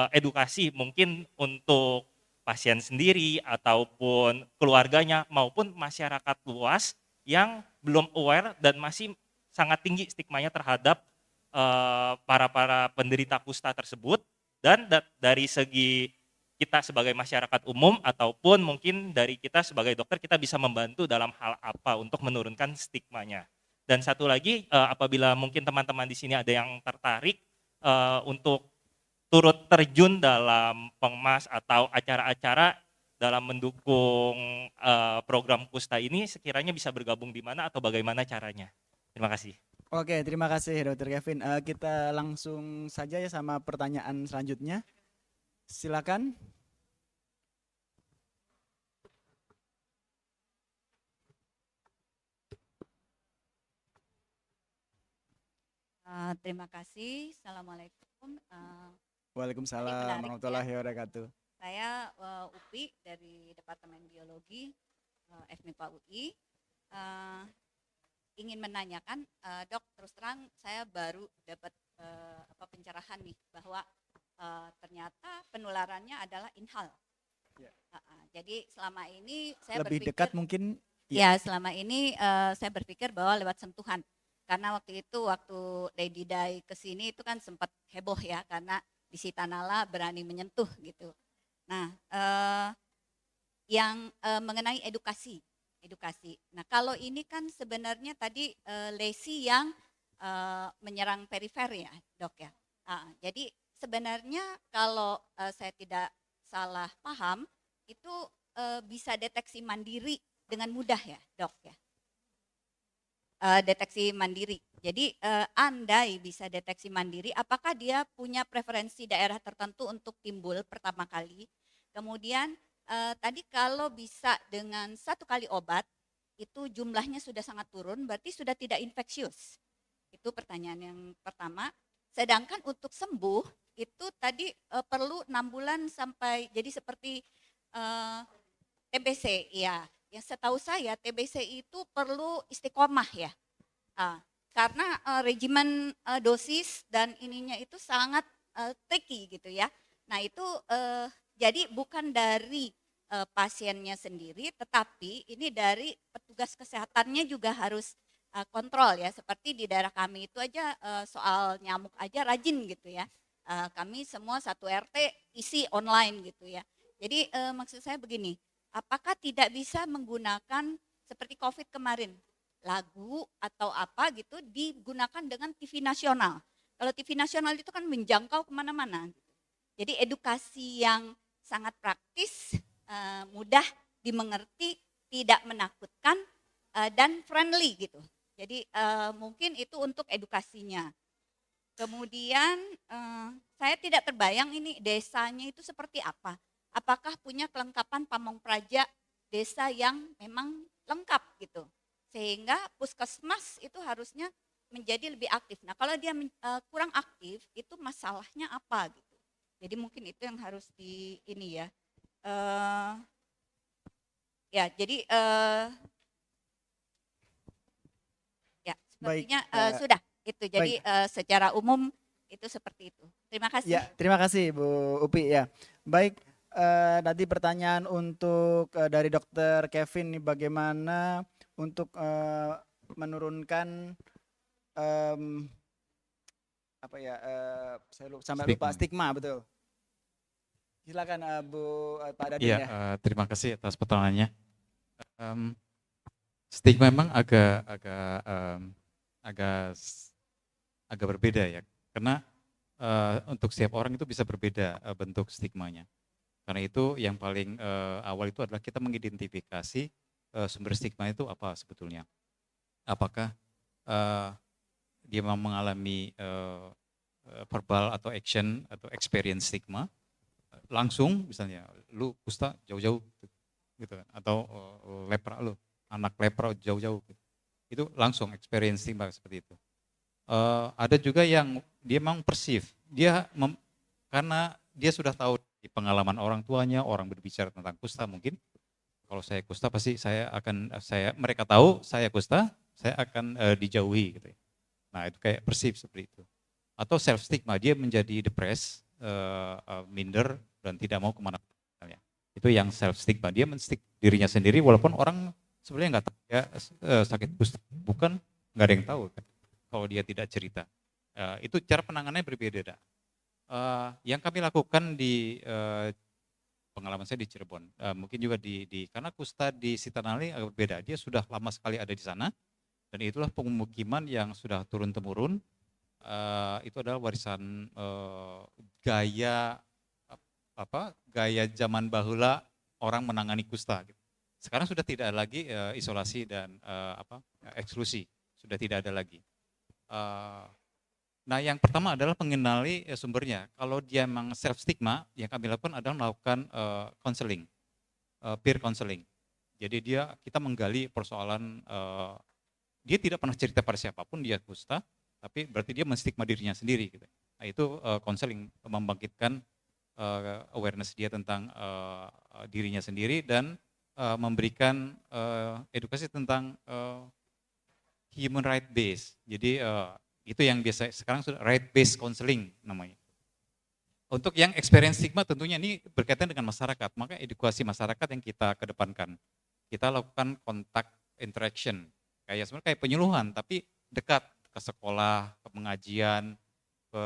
edukasi mungkin untuk pasien sendiri ataupun keluarganya maupun masyarakat luas yang belum aware dan masih sangat tinggi stigmanya terhadap para penderita kusta tersebut, dan dari segi kita sebagai masyarakat umum ataupun mungkin dari kita sebagai dokter kita bisa membantu dalam hal apa untuk menurunkan stigmanya. Dan satu lagi, apabila mungkin teman-teman di sini ada yang tertarik untuk turut terjun dalam pengmas atau acara-acara dalam mendukung program Kusta ini, sekiranya bisa bergabung di mana atau bagaimana caranya? Terima kasih. Oke, terima kasih Dr. Kevin. Kita langsung saja ya sama pertanyaan selanjutnya. Silakan. Terima kasih. Assalamualaikum. Waalaikumsalam Ini menarik warahmatullahi wabarakatuh. Saya Upi dari Departemen Biologi FMIPA UI. Ingin menanyakan, Dok, terus terang saya baru dapat pencerahan nih bahwa ternyata penularannya adalah inhal. Ya. Jadi selama ini saya Lebih berpikir, dekat mungkin. ya selama ini saya berpikir bahwa lewat sentuhan. Karena waktu Lady Dai kesini itu kan sempat heboh ya, karena di Sitanala berani menyentuh gitu. Nah, yang mengenai edukasi. Nah, kalau ini kan sebenarnya tadi lesi yang menyerang perifer ya, Dok ya. Jadi sebenarnya kalau saya tidak salah paham, itu bisa deteksi mandiri dengan mudah ya, Dok ya. Deteksi mandiri. Jadi andai bisa deteksi mandiri, apakah dia punya preferensi daerah tertentu untuk timbul pertama kali? Kemudian tadi kalau bisa dengan 1 kali obat, itu jumlahnya sudah sangat turun, berarti sudah tidak infeksius. Itu pertanyaan yang pertama. Sedangkan untuk sembuh, itu tadi perlu 6 bulan sampai, jadi seperti TBC ya. Yang setahu saya TBC itu perlu istiqomah ya, karena regimen dosis dan ininya itu sangat tricky gitu ya. Nah itu jadi bukan dari pasiennya sendiri, tetapi ini dari petugas kesehatannya juga harus kontrol ya. Seperti di daerah kami itu aja soal nyamuk aja rajin gitu ya. Kami semua satu RT isi online gitu ya. Jadi maksud saya begini, apakah tidak bisa menggunakan seperti COVID kemarin, lagu atau apa gitu digunakan dengan TV nasional. Kalau TV nasional itu kan menjangkau kemana-mana. Jadi edukasi yang sangat praktis, mudah dimengerti, tidak menakutkan, dan friendly gitu. Jadi mungkin itu untuk edukasinya. Kemudian saya tidak terbayang ini desanya itu seperti apa. Apakah punya kelengkapan pamong praja desa yang memang lengkap gitu. Sehingga puskesmas itu harusnya menjadi lebih aktif. Nah kalau dia kurang aktif itu masalahnya apa gitu. Jadi mungkin itu yang harus di ini ya. Ya jadi ya sepertinya Baik, sudah itu. Jadi secara umum itu seperti itu. Terima kasih. Ya, terima kasih Bu Upi ya. Baik, nanti pertanyaan untuk dari Dokter Kevin nih, bagaimana untuk menurunkan apa ya? Saya lupa stigma betul. Silakan Bu Pak Dadin Iya, ya. terima kasih atas pertanyaannya. Stigma memang agak berbeda ya, karena untuk setiap orang itu bisa berbeda bentuk stigmanya. Karena itu yang paling awal itu adalah kita mengidentifikasi sumber stigma itu apa sebetulnya. Apakah dia memang mengalami verbal atau action atau experience stigma langsung, misalnya lu kusta jauh-jauh gitu kan, atau lepra lu, anak lepra jauh-jauh gitu. Itu langsung experience stigma seperti itu. Ada juga yang dia memang perceive, karena dia sudah tahu di pengalaman orang tuanya, orang berbicara tentang kusta mungkin, kalau saya kusta pasti mereka tahu saya kusta, saya akan dijauhi gitu ya. Nah itu kayak perceive seperti itu. Atau self stigma, dia menjadi depressed, minder dan tidak mau kemana-mana. Itu yang self stigma, dia menstik dirinya sendiri walaupun orang sebenarnya nggak tahu ya sakit kusta, bukan nggak ada yang tahu kan kalau dia tidak cerita. Itu cara penanganannya berbeda. Yang kami lakukan di pengalaman saya di Cirebon, mungkin juga karena kusta di Sitanali agak berbeda, dia sudah lama sekali ada di sana dan itulah pemukiman yang sudah turun-temurun. Itu adalah warisan gaya zaman bahula orang menangani kusta. Sekarang sudah tidak ada lagi isolasi dan eksklusi, sudah tidak ada lagi. Nah yang pertama adalah mengenali sumbernya. Kalau dia memang self stigma, yang kami lakukan adalah melakukan counseling, peer counseling. Jadi kita menggali persoalan, dia tidak pernah cerita pada siapapun dia kusta, tapi berarti dia menstigma dirinya sendiri gitu. Nah itu counseling, membangkitkan awareness dia tentang dirinya sendiri dan memberikan edukasi tentang human right base. Jadi itu yang biasa sekarang sudah right based counseling namanya. Untuk yang experience stigma tentunya ini berkaitan dengan masyarakat, maka edukasi masyarakat yang kita kedepankan. Kita lakukan kontak interaction, sebenarnya kayak penyuluhan tapi dekat ke sekolah, ke pengajian, ke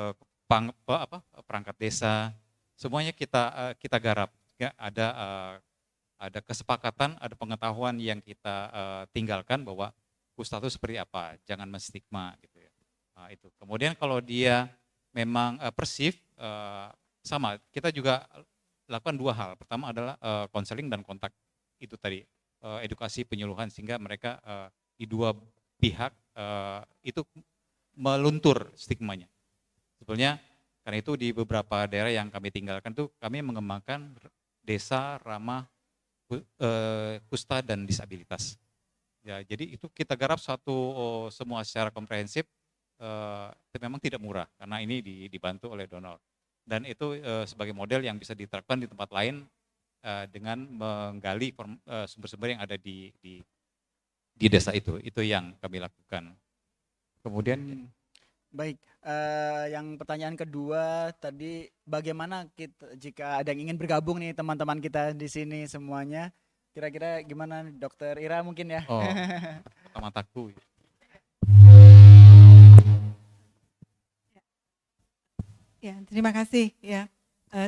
perangkat desa, semuanya kita garap. Ya, ada kesepakatan, ada pengetahuan yang kita tinggalkan bahwa kusta itu seperti apa, jangan menstigma gitu ya. Nah, itu. Kemudian kalau dia memang perceive, sama, kita juga lakukan dua hal. Pertama adalah konseling dan kontak, itu tadi, edukasi penyuluhan sehingga mereka di dua pihak itu meluntur stigmanya. Sebetulnya karena itu di beberapa daerah yang kami tinggalkan tuh kami mengembangkan desa ramah kusta dan disabilitas. Ya, jadi itu kita garap semua secara komprehensif. Memang tidak murah karena ini dibantu oleh donor dan itu sebagai model yang bisa diterapkan di tempat lain dengan menggali sumber-sumber yang ada di desa itu yang kami lakukan. Kemudian baik, yang pertanyaan kedua tadi, bagaimana jika ada yang ingin bergabung nih teman-teman kita di sini semuanya, kira-kira gimana Dokter Ira mungkin ya? Oh, mataku. Ya, terima kasih ya.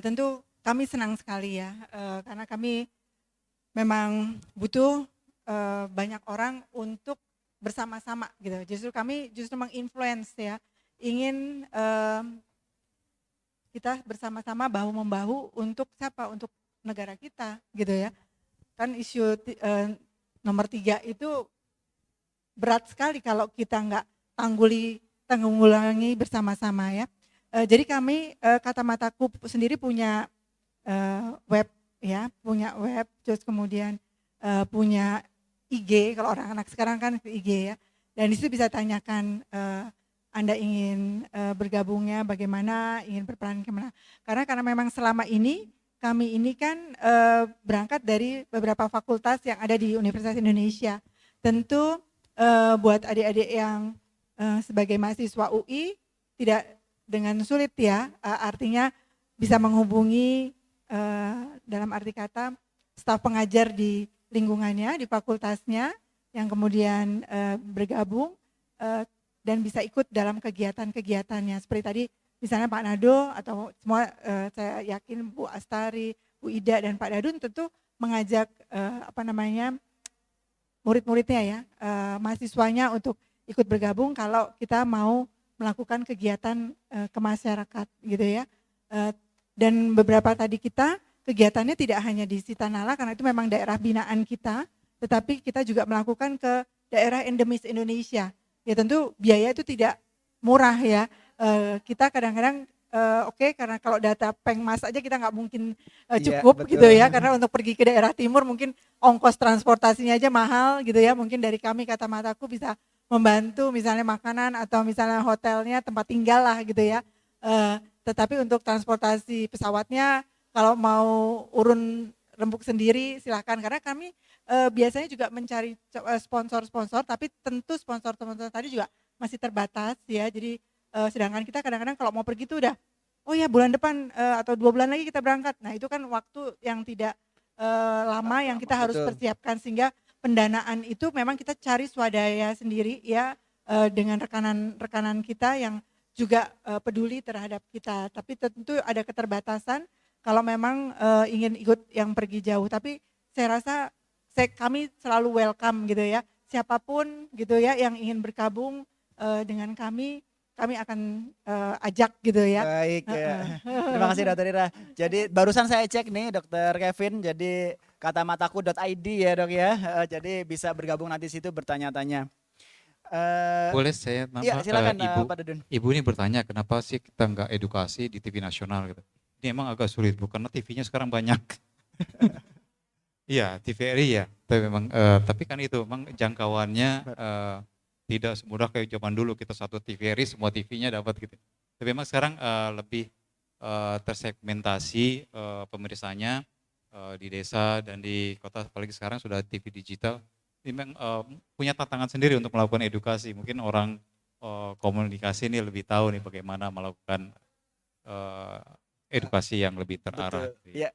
Tentu kami senang sekali ya, karena kami memang butuh banyak orang untuk bersama-sama gitu. Kami menginfluence ya, ingin kita bersama-sama bahu-membahu untuk siapa? Untuk negara kita gitu ya. Kan isu nomor 3 itu berat sekali kalau kita nggak tanggulangi bersama-sama ya. Jadi kami Kata Mataku sendiri punya web ya, terus kemudian punya IG, kalau orang anak sekarang kan IG ya. Dan di situ bisa tanyakan Anda ingin bergabungnya bagaimana, ingin berperan kemana. Karena memang selama ini kami ini kan berangkat dari beberapa fakultas yang ada di Universitas Indonesia. Tentu buat adik-adik yang sebagai mahasiswa UI tidak dengan sulit ya, artinya bisa menghubungi dalam arti kata staf pengajar di lingkungannya, di fakultasnya yang kemudian bergabung dan bisa ikut dalam kegiatan-kegiatannya. Seperti tadi misalnya Pak Nado atau semua saya yakin Bu Astari, Bu Ida dan Pak Dadun tentu mengajak murid-muridnya ya, mahasiswanya untuk ikut bergabung kalau kita mau melakukan kegiatan ke masyarakat gitu ya. Dan beberapa tadi kita kegiatannya tidak hanya di Sitanala karena itu memang daerah binaan kita, tetapi kita juga melakukan ke daerah endemis Indonesia. Ya tentu biaya itu tidak murah ya. Kita kadang-kadang oke, karena kalau data Pengmas aja kita nggak mungkin Iya, cukup betul. gitu ya, karena untuk pergi ke daerah timur mungkin ongkos transportasinya aja mahal gitu ya. Mungkin dari kami Kata Mataku bisa membantu misalnya makanan atau misalnya hotelnya, tempat tinggal lah gitu ya. Tetapi untuk transportasi pesawatnya kalau mau urun rembuk sendiri silahkan, karena kami biasanya juga mencari sponsor-sponsor, tapi tentu sponsor-sponsor tadi juga masih terbatas ya. Jadi sedangkan kita kadang-kadang kalau mau pergi tuh udah, oh ya bulan depan atau 2 bulan lagi kita berangkat. Nah itu kan waktu yang tidak lama yang kita harus Betul. persiapkan, sehingga pendanaan itu memang kita cari swadaya sendiri ya, dengan rekanan-rekanan kita yang juga peduli terhadap kita. Tapi tentu ada keterbatasan kalau memang ingin ikut yang pergi jauh. Tapi saya rasa kami selalu welcome gitu ya. Siapapun gitu ya yang ingin bergabung dengan kami akan ajak gitu ya. Baik ya. Terima kasih Dokter Ira. Jadi barusan saya cek nih Dokter Kevin, jadi katamataku.id ya Dok ya. Jadi bisa bergabung nanti situ bertanya-tanya. Boleh saya Iya nambah, silakan Ibu? Pak Dudun. Ibu ini bertanya kenapa sih kita nggak edukasi di TV nasional gitu. Ini emang agak sulit Bu, karena TV-nya sekarang banyak. Iya, TVRI ya. Tapi memang, tapi kan itu memang jangkauannya tidak semudah kayak zaman dulu kita satu TVRI semua TV-nya dapat gitu. Tapi memang sekarang lebih tersegmentasi pemeriksanya di desa dan di kota, apalagi sekarang sudah TV digital. Ini memang punya tantangan sendiri untuk melakukan edukasi. Mungkin orang komunikasi ini lebih tahu nih bagaimana melakukan edukasi yang lebih terarah. Betul. Ya.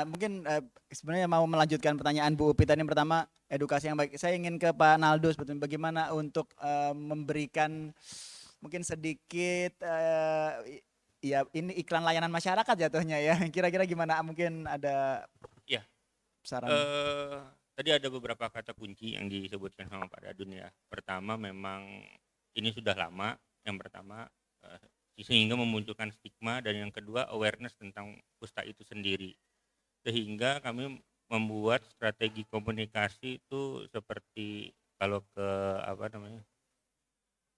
Mungkin sebenarnya mau melanjutkan pertanyaan Bu Upi tadi, yang pertama edukasi yang baik. Saya ingin ke Pak Naldo sebetulnya bagaimana untuk memberikan mungkin sedikit ya ini iklan layanan masyarakat jatuhnya ya. Kira-kira gimana, mungkin ada Ya. saran? Tadi ada beberapa kata kunci yang disebutkan sama Pak Dadun ya. Pertama memang ini sudah lama. Yang pertama sehingga memunculkan stigma, dan yang kedua awareness tentang kusta itu sendiri. Sehingga kami membuat strategi komunikasi itu seperti kalau ke apa namanya,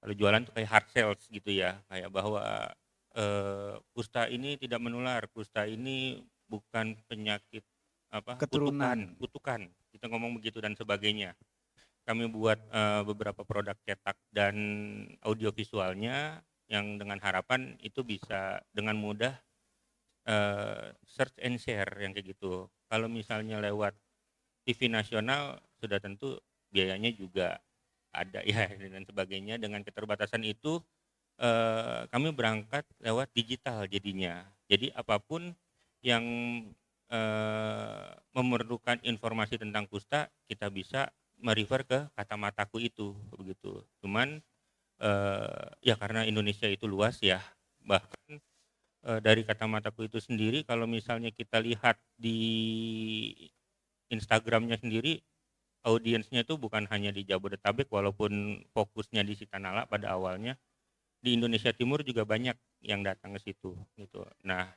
kalau jualan tuh kayak hard sales gitu ya, kayak bahwa kusta ini tidak menular, kusta ini bukan penyakit apa, Keturunan. kutukan, kita ngomong begitu dan sebagainya. Kami buat beberapa produk cetak dan audiovisualnya yang dengan harapan itu bisa dengan mudah search and share yang kayak gitu. Kalau misalnya lewat TV nasional sudah tentu biayanya juga ada ya dan sebagainya. Dengan keterbatasan itu kami berangkat lewat digital jadinya. Jadi apapun yang memerlukan informasi tentang kusta kita bisa merefer ke Kata Mataku itu begitu. Cuman ya karena Indonesia itu luas ya, bahkan dari Kata Mataku itu sendiri kalau misalnya kita lihat di Instagramnya sendiri, audiensnya itu bukan hanya di Jabodetabek walaupun fokusnya di Sitanala pada awalnya, di Indonesia Timur juga banyak yang datang ke situ gitu. Nah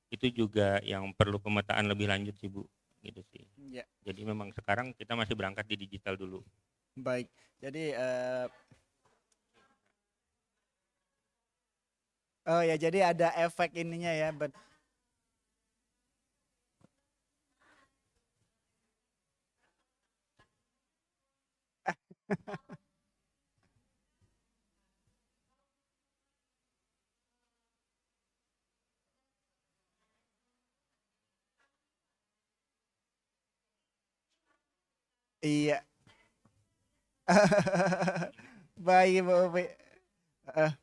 itu juga yang perlu pemetaan lebih lanjut sih Bu, gitu sih. Ya, Jadi memang sekarang kita masih berangkat di digital dulu. baik. Jadi oh ya, jadi ada efek ininya ya. Iya. Baik Bu Upi.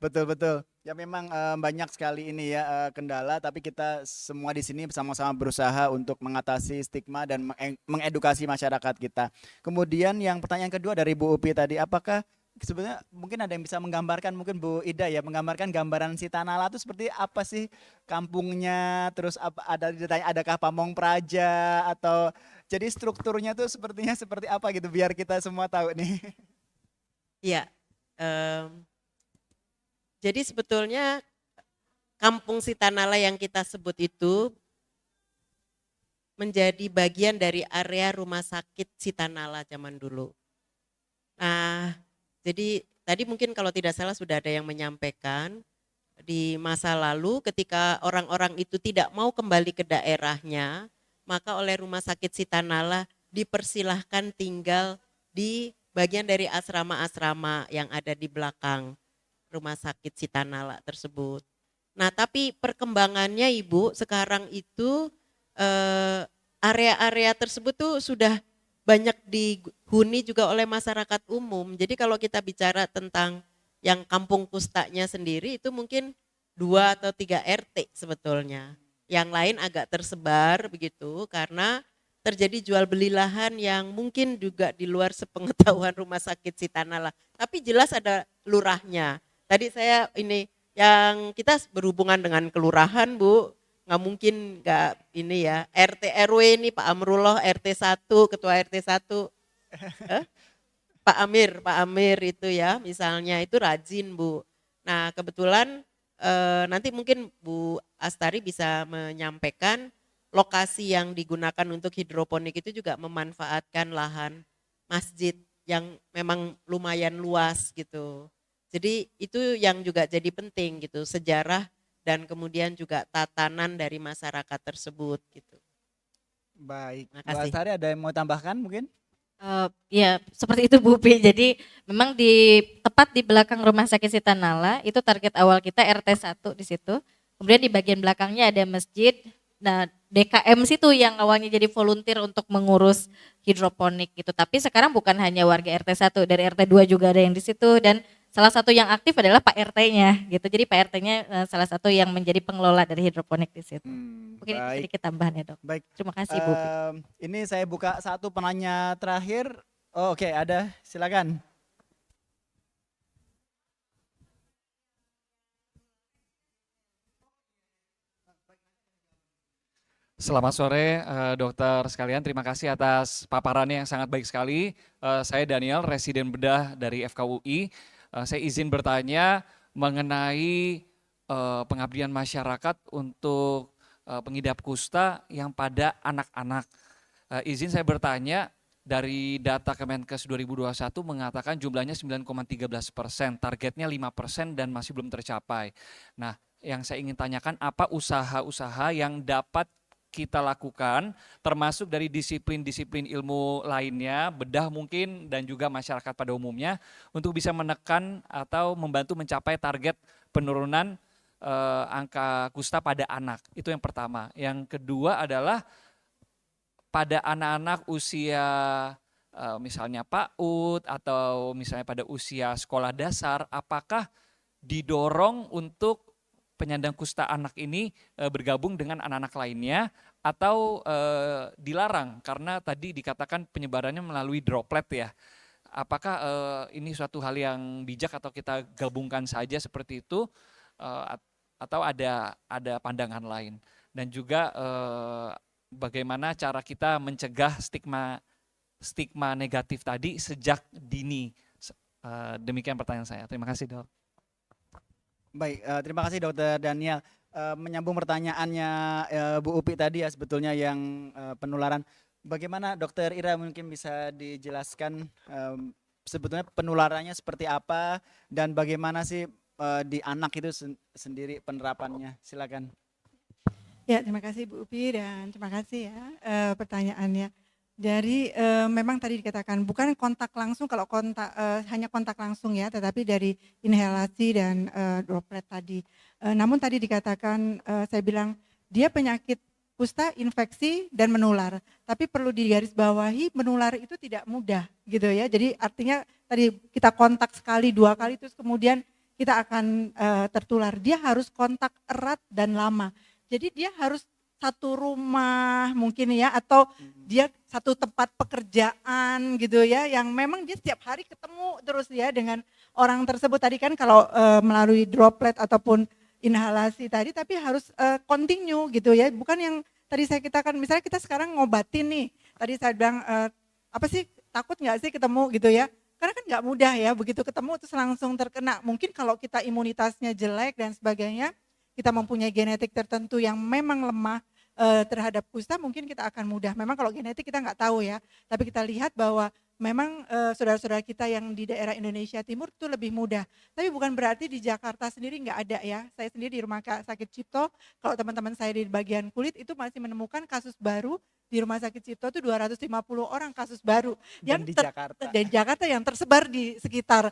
Betul-betul. Ya memang banyak sekali ini ya kendala, tapi kita semua di sini sama-sama berusaha untuk mengatasi stigma dan mengedukasi masyarakat kita. Kemudian yang pertanyaan kedua dari Bu Upi tadi, apakah sebenarnya mungkin ada yang bisa menggambarkan, mungkin Bu Ida ya, menggambarkan gambaran Sitanala itu seperti apa sih kampungnya, terus ada ditanya adakah pamong praja atau jadi strukturnya tuh sepertinya seperti apa gitu biar kita semua tahu nih. Iya, jadi sebetulnya Kampung Sitanala yang kita sebut itu menjadi bagian dari area rumah sakit Sitanala zaman dulu. Nah, jadi tadi mungkin kalau tidak salah sudah ada yang menyampaikan di masa lalu ketika orang-orang itu tidak mau kembali ke daerahnya, maka oleh Rumah Sakit Sitanala dipersilahkan tinggal di bagian dari asrama-asrama yang ada di belakang Rumah Sakit Sitanala tersebut. Nah, tapi perkembangannya Ibu sekarang itu area-area tersebut tuh sudah banyak dihuni juga oleh masyarakat umum. Jadi kalau kita bicara tentang yang kampung kustanya sendiri itu mungkin 2 atau 3 RT sebetulnya. Yang lain agak tersebar begitu karena terjadi jual beli lahan yang mungkin juga di luar sepengetahuan Rumah Sakit Sitanala. Tapi jelas ada lurahnya. Tadi saya ini yang kita berhubungan dengan kelurahan Bu, nggak mungkin nggak ini ya, RT RW ini Pak Amrullah RT 1, ketua RT 1, Pak Amir itu ya misalnya itu rajin Bu. Nah kebetulan nanti mungkin Bu Astari bisa menyampaikan lokasi yang digunakan untuk hidroponik itu juga memanfaatkan lahan masjid yang memang lumayan luas gitu. Jadi itu yang juga jadi penting gitu, sejarah dan kemudian juga tatanan dari masyarakat tersebut gitu. Baik, Bu Makasih. Astari ada yang mau tambahkan mungkin? Ya seperti itu Bu Pi. Jadi memang tepat di belakang Rumah Sakit Sitanala itu target awal kita RT 1 di situ. Kemudian di bagian belakangnya ada masjid. Nah, DKM situ yang awalnya jadi volunteer untuk mengurus hidroponik gitu. Tapi sekarang bukan hanya warga RT 1, dari RT 2 juga ada yang di situ dan salah satu yang aktif adalah Pak RT-nya gitu. Jadi Pak RT-nya salah satu yang menjadi pengelola dari hidroponik di situ. Mungkin itu Baik. sedikit tambahan ya Dok. Baik. Terima kasih Bu Pi. Ini saya buka satu penanya terakhir. Oh, oke, ada, silakan. Selamat sore dokter sekalian, terima kasih atas paparannya yang sangat baik sekali. Saya Daniel, residen bedah dari FKUI. Saya izin bertanya mengenai pengabdian masyarakat untuk pengidap kusta yang pada anak-anak. Izin saya bertanya, dari data Kemenkes 2021 mengatakan jumlahnya 9,13%, targetnya 5% dan masih belum tercapai. Nah, yang saya ingin tanyakan apa usaha-usaha yang dapat kita lakukan termasuk dari disiplin-disiplin ilmu lainnya, bedah mungkin dan juga masyarakat pada umumnya untuk bisa menekan atau membantu mencapai target penurunan angka kusta pada anak. Itu yang pertama. Yang kedua adalah pada anak-anak usia misalnya PAUD atau misalnya pada usia sekolah dasar, apakah didorong untuk penyandang kusta anak ini bergabung dengan anak-anak lainnya atau dilarang karena tadi dikatakan penyebarannya melalui droplet ya. Apakah ini suatu hal yang bijak atau kita gabungkan saja seperti itu atau ada pandangan lain? Dan juga bagaimana cara kita mencegah stigma negatif tadi sejak dini. Demikian pertanyaan saya. Terima kasih Dok. Baik, terima kasih Dokter Daniel. Menyambung pertanyaannya Bu Upi tadi ya sebetulnya yang penularan. Bagaimana Dokter Ira mungkin bisa dijelaskan sebetulnya penularannya seperti apa dan bagaimana sih di anak itu sendiri penerapannya? Silakan. Ya, terima kasih Bu Upi dan terima kasih ya pertanyaannya. Dari memang tadi dikatakan bukan kontak langsung, kalau kontak hanya kontak langsung ya, tetapi dari inhalasi dan droplet tadi. Namun tadi dikatakan saya bilang dia penyakit kusta, infeksi dan menular. Tapi perlu digarisbawahi menular itu tidak mudah gitu ya. Jadi artinya tadi kita kontak sekali, 2 kali terus kemudian kita akan tertular. Dia harus kontak erat dan lama. Jadi dia harus satu rumah mungkin ya, atau dia satu tempat pekerjaan gitu ya, yang memang dia setiap hari ketemu terus ya dengan orang tersebut. Tadi kan kalau melalui droplet ataupun inhalasi tadi, tapi harus continue gitu ya, bukan yang tadi saya katakan, misalnya kita sekarang ngobatin nih, tadi saya bilang apa sih, takut nggak sih ketemu gitu ya, karena kan nggak mudah ya, begitu ketemu terus langsung terkena. Mungkin kalau kita imunitasnya jelek dan sebagainya, kita mempunyai genetik tertentu yang memang lemah terhadap kusta, mungkin kita akan mudah. Memang kalau genetik kita nggak tahu ya, tapi kita lihat bahwa memang saudara-saudara kita yang di daerah Indonesia Timur itu lebih mudah. Tapi bukan berarti di Jakarta sendiri nggak ada ya. Saya sendiri di Rumah Sakit Cipto, kalau teman-teman saya di bagian kulit itu masih menemukan kasus baru di Rumah Sakit Cipto itu 250 orang kasus baru yang Dan di Jakarta. di Jakarta yang tersebar di sekitar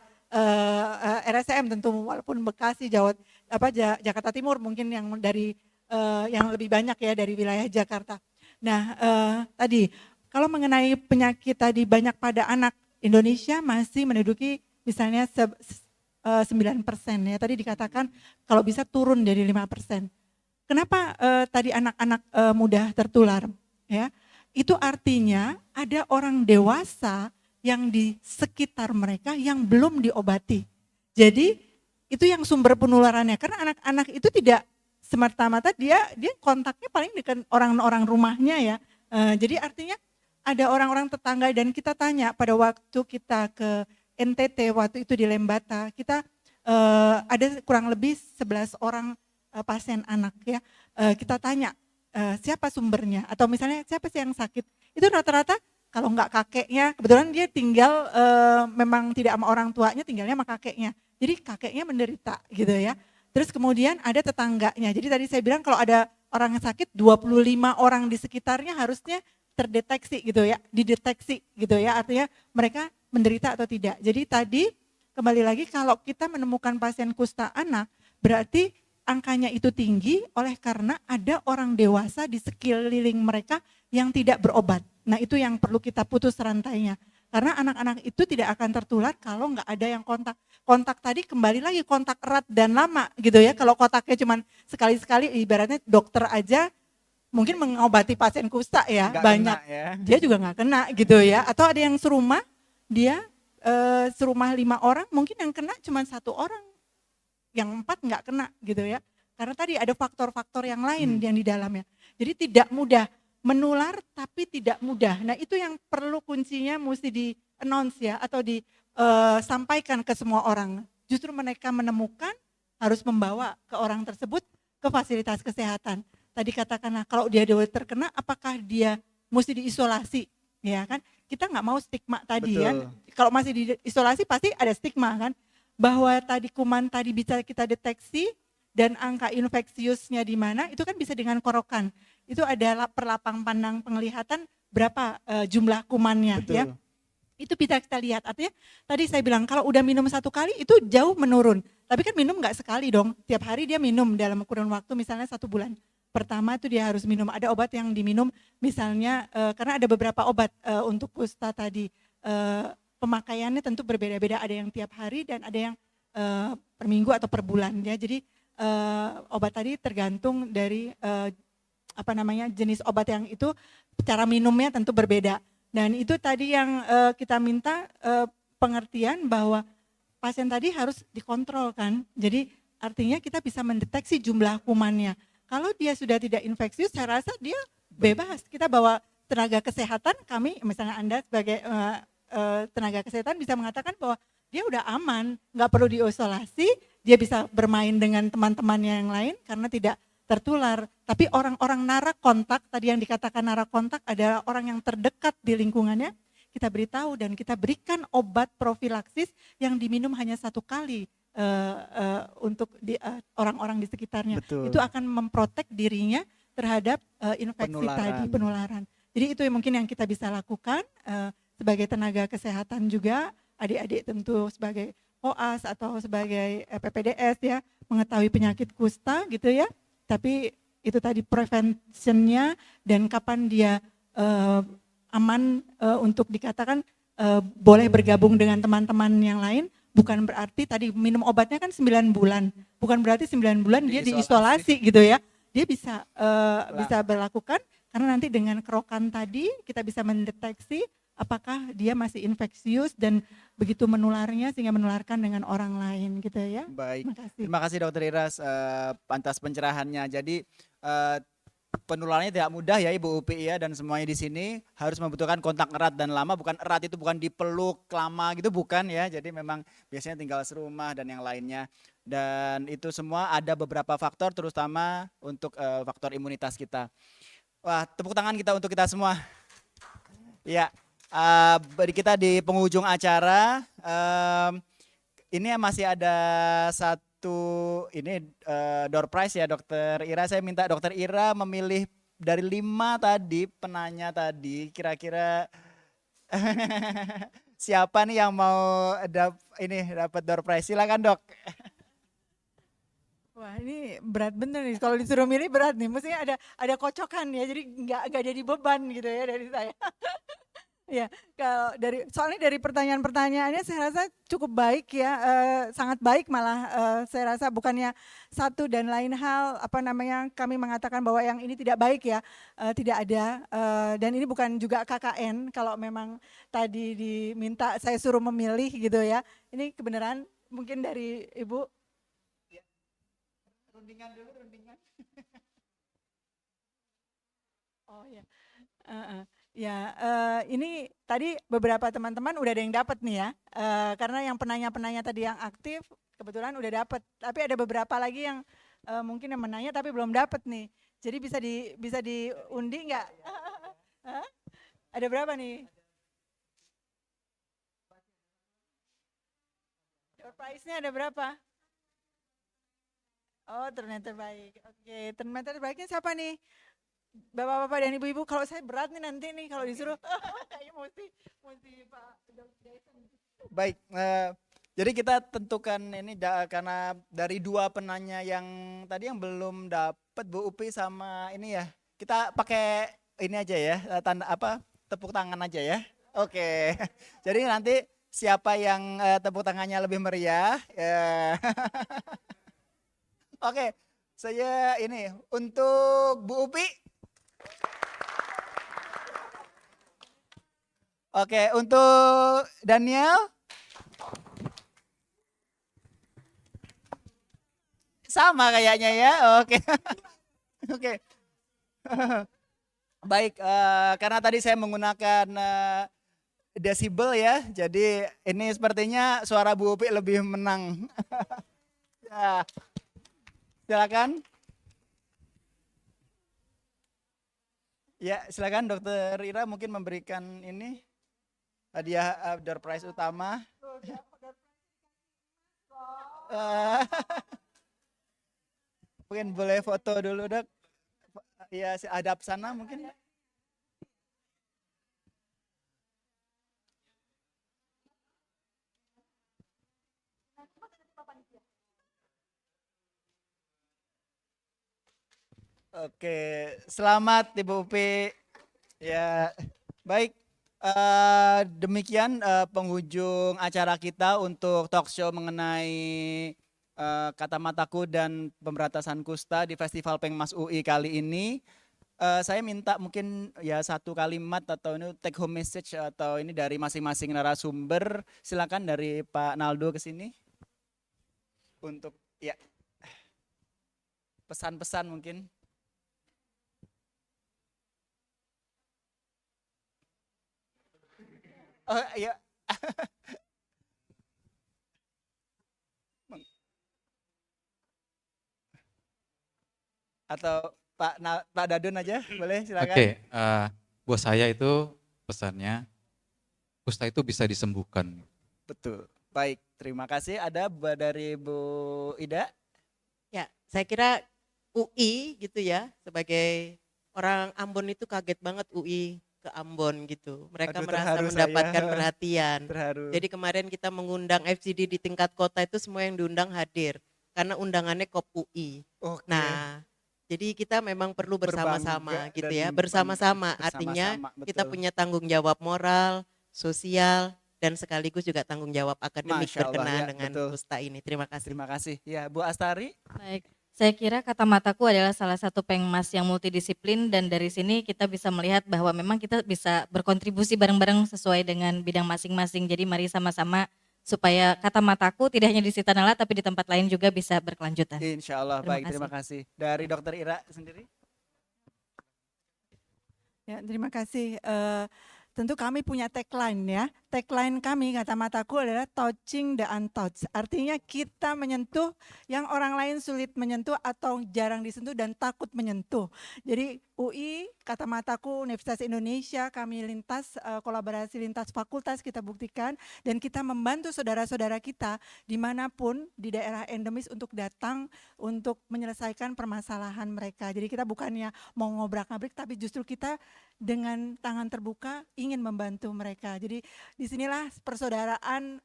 RSCM tentu, walaupun Bekasi, Jakarta Timur mungkin yang dari yang lebih banyak ya dari wilayah Jakarta. Nah tadi kalau mengenai penyakit tadi banyak pada anak, Indonesia masih menduduki misalnya 9% ya, tadi dikatakan kalau bisa turun dari 5%. Kenapa tadi anak-anak mudah tertular ya? Itu artinya ada orang dewasa yang di sekitar mereka yang belum diobati. Jadi itu yang sumber penularannya, karena anak-anak itu tidak semata-mata dia kontaknya paling dengan orang-orang rumahnya ya. Jadi artinya ada orang-orang tetangga, dan kita tanya pada waktu kita ke NTT waktu itu di Lembata, kita ada kurang lebih 11 orang pasien anak ya. Kita tanya siapa sumbernya, atau misalnya siapa sih yang sakit, itu rata-rata kalau nggak kakeknya, kebetulan dia tinggal memang tidak sama orang tuanya, tinggalnya sama kakeknya, jadi kakeknya menderita gitu ya. Terus kemudian ada tetangganya, jadi tadi saya bilang kalau ada orang yang sakit 25 orang di sekitarnya harusnya terdeteksi gitu ya, dideteksi gitu ya, artinya mereka menderita atau tidak. Jadi tadi kembali lagi kalau kita menemukan pasien kusta anak, berarti angkanya itu tinggi oleh karena ada orang dewasa di sekeliling mereka yang tidak berobat. Nah itu yang perlu kita putus rantainya. Karena anak-anak itu tidak akan tertular kalau nggak ada yang kontak. Kontak tadi kembali lagi kontak erat dan lama gitu ya. Kalau kontaknya cuma sekali-sekali, ibaratnya dokter aja mungkin mengobati pasien kusta ya, Nggak banyak. kena ya. Dia juga nggak kena gitu ya. Atau ada yang serumah, dia serumah 5 orang, mungkin yang kena cuma 1 orang. Yang 4 nggak kena gitu ya. Karena tadi ada faktor-faktor yang lain yang di dalamnya. Jadi tidak mudah menular, tapi tidak mudah. Nah itu yang perlu kuncinya mesti di-announce ya, atau disampaikan ke semua orang. Justru mereka menemukan, harus membawa ke orang tersebut ke fasilitas kesehatan. Tadi katakanlah kalau dia terkena, apakah dia mesti diisolasi, ya kan? Kita nggak mau stigma tadi ya. Kalau masih diisolasi pasti ada stigma kan, bahwa tadi kuman tadi bisa kita deteksi dan angka infeksiusnya di mana, itu kan bisa dengan korokan. Itu adalah perlapang pandang penglihatan berapa jumlah kumannya. Betul. Ya. Itu bisa kita lihat. Artinya tadi saya bilang kalau udah minum 1 kali itu jauh menurun. Tapi kan minum nggak sekali dong. Tiap hari dia minum dalam kurun waktu misalnya 1 bulan. Pertama itu dia harus minum. Ada obat yang diminum misalnya karena ada beberapa obat untuk kusta tadi. Pemakaiannya tentu berbeda-beda. Ada yang tiap hari dan ada yang per minggu atau per bulan. Ya. Jadi obat tadi tergantung dari jenis obat yang itu, cara minumnya tentu berbeda. Dan itu tadi yang kita minta pengertian bahwa pasien tadi harus dikontrol kan. Jadi artinya kita bisa mendeteksi jumlah kumannya. Kalau dia sudah tidak infeksius, saya rasa dia bebas. Kita bawa tenaga kesehatan, kami misalnya Anda sebagai tenaga kesehatan bisa mengatakan bahwa dia udah aman, nggak perlu diisolasi, dia bisa bermain dengan teman-temannya yang lain karena tidak tertular. Tapi orang-orang narak kontak, tadi yang dikatakan narak kontak adalah orang yang terdekat di lingkungannya, kita beritahu dan kita berikan obat profilaksis yang diminum hanya 1 kali untuk orang-orang di sekitarnya. Betul. Itu akan memprotek dirinya terhadap infeksi tadi, penularan. Jadi itu yang mungkin yang kita bisa lakukan sebagai tenaga kesehatan juga, adik-adik tentu sebagai OAS atau sebagai PPDS ya, mengetahui penyakit kusta gitu ya. Tapi itu tadi preventionnya dan kapan dia aman untuk dikatakan boleh bergabung dengan teman-teman yang lain, bukan berarti tadi minum obatnya kan 9 bulan, bukan berarti 9 bulan dia diisolasi gitu ya. dia bisa bisa berlakukan karena nanti dengan kerokan tadi kita bisa mendeteksi apakah dia masih infeksius dan begitu menularnya sehingga menularkan dengan orang lain gitu ya. Baik. Terima kasih. Terima kasih Dokter Iras atas pencerahannya. Jadi penularannya tidak mudah ya Ibu Upi ya, dan semuanya di sini harus membutuhkan kontak erat dan lama. Bukan erat itu bukan dipeluk lama gitu, bukan ya. Jadi memang biasanya tinggal serumah dan yang lainnya. Dan itu semua ada beberapa faktor, terutama untuk faktor imunitas kita. Wah, tepuk tangan kita untuk kita semua. Ya, bagi kita di penghujung acara, ini masih ada satu ini door prize ya Dokter Ira. Saya minta Dokter Ira memilih dari 5 tadi penanya tadi, kira-kira siapa nih yang mau dapat door prize? Silakan Dok. Wah ini berat bener nih, kalau disuruh milih berat nih, mestinya ada kocokan ya, jadi nggak jadi beban gitu ya dari saya. Ya, kalau soalnya dari pertanyaan-pertanyaannya saya rasa cukup baik ya, sangat baik malah saya rasa, bukannya satu dan lain hal apa namanya kami mengatakan bahwa yang ini tidak baik ya, tidak ada, dan ini bukan juga KKN kalau memang tadi diminta saya suruh memilih gitu ya, ini kebenaran mungkin dari Ibu. Rundingan dulu, rundingan. Oh ya. Ya, ini tadi beberapa teman-teman udah ada yang dapat nih ya, karena yang penanya-penanya tadi yang aktif kebetulan udah dapat, tapi ada beberapa lagi yang mungkin yang menanya tapi belum dapat nih, jadi bisa diundi nggak? Hah? Ada berapa nih? Door prize-nya ada berapa? Oh, ternyata terbaik. Oke, ternyata terbaiknya siapa nih? Bapak-bapak dan ibu-ibu, kalau saya berat nih nanti nih kalau disuruh, kayaknya mesti Pak Dr. Baik, jadi kita tentukan ini karena dari 2 penanya yang tadi yang belum dapat Bu Upi sama ini ya, kita pakai ini aja ya, tanda apa, tepuk tangan aja ya. Oke, jadi nanti siapa yang tepuk tangannya lebih meriah. Oke, saya ini untuk Bu Upi. Oke, untuk Daniel. Sama kayaknya ya. Oke. Oke. Baik, karena tadi saya menggunakan desibel ya, jadi ini sepertinya suara Bu Upi lebih menang. Ya. Silakan. Ya, silakan Dokter Ira mungkin memberikan ini hadiah door prize utama. Mungkin boleh foto dulu Dok. Ya, hadap sana mungkin. Oke, selamat Ibu Upi. Ya, baik. Demikian penghujung acara kita untuk talk show mengenai kata mataku dan pemberantasan kusta di Festival Pengmas UI kali ini. Saya minta mungkin ya 1 kalimat atau ini take home message atau ini dari masing-masing narasumber. Silakan dari Pak Naldo ke sini. Untuk ya pesan-pesan mungkin. Oh iya. Atau Pak Dadun aja boleh silakan. Oke, buat saya itu pesannya kusta itu bisa disembuhkan. Betul. Baik, terima kasih. Ada dari Bu Ida? Ya, saya kira UI gitu ya, sebagai orang Ambon itu kaget banget UI ke Ambon gitu. Mereka Aduh, merasa terharu mendapatkan saya. perhatian. Terharu. Jadi kemarin kita mengundang FGD di tingkat kota itu semua yang diundang hadir karena undangannya KOP UI. Oke. Nah, jadi kita memang perlu bersama-sama Berbangga gitu dan ya, bersama-sama. bersama-sama, Artinya kita betul. punya tanggung jawab moral, sosial, dan sekaligus juga tanggung jawab akademik Masya Allah, berkenaan ya, dengan betul. kusta ini. Terima kasih. Terima kasih. Ya, Bu Astari. Baik, Saya kira kata mataku adalah salah satu pengmas yang multidisiplin dan dari sini kita bisa melihat bahwa memang kita bisa berkontribusi bareng-bareng sesuai dengan bidang masing-masing. Jadi mari sama-sama supaya kata mataku tidak hanya di Sitanala tapi di tempat lain juga bisa berkelanjutan. Insya Allah, Terima baik, terima kasih. Dari Dokter Ira sendiri? Ya, terima kasih. Tentu kami punya tagline ya. Tagline kami kata mataku adalah touching the untouched. Artinya kita menyentuh yang orang lain sulit menyentuh atau jarang disentuh dan takut menyentuh. Jadi UI, kata mataku Universitas Indonesia, kami lintas kolaborasi lintas fakultas kita buktikan dan kita membantu saudara-saudara kita dimanapun di daerah endemis untuk datang untuk menyelesaikan permasalahan mereka. Jadi kita bukannya mau ngobrak-ngabrik tapi justru kita dengan tangan terbuka ingin membantu mereka. Jadi disinilah persaudaraan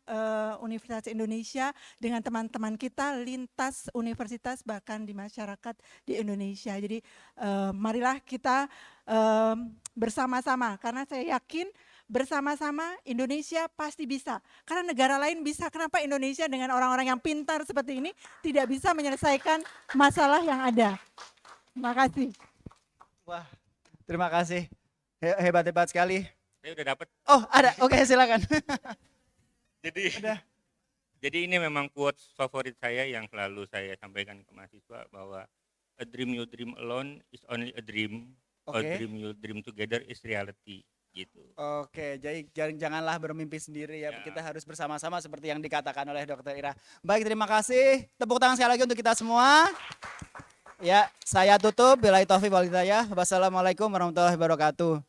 Universitas Indonesia dengan teman-teman kita lintas universitas bahkan di masyarakat di Indonesia. Jadi marilah kita bersama-sama karena saya yakin bersama-sama Indonesia pasti bisa. Karena negara lain bisa, kenapa Indonesia dengan orang-orang yang pintar seperti ini tidak bisa menyelesaikan masalah yang ada. Terima kasih. Wah, terima kasih. Hebat-hebat sekali. Saya udah dapat. Oh, ada. Oke, silakan. Jadi ini memang quotes favorit saya yang selalu saya sampaikan ke mahasiswa bahwa a dream you dream alone is only a dream. A Oke. dream you dream together is reality. Gitu. Oke, jadi janganlah bermimpi sendiri ya. Kita harus bersama-sama seperti yang dikatakan oleh Dokter Ira. Baik, terima kasih. Tepuk tangan sekali lagi untuk kita semua. Ya, saya tutup. Billahi taufiq wal hidayah. Wassalamualaikum warahmatullahi wabarakatuh.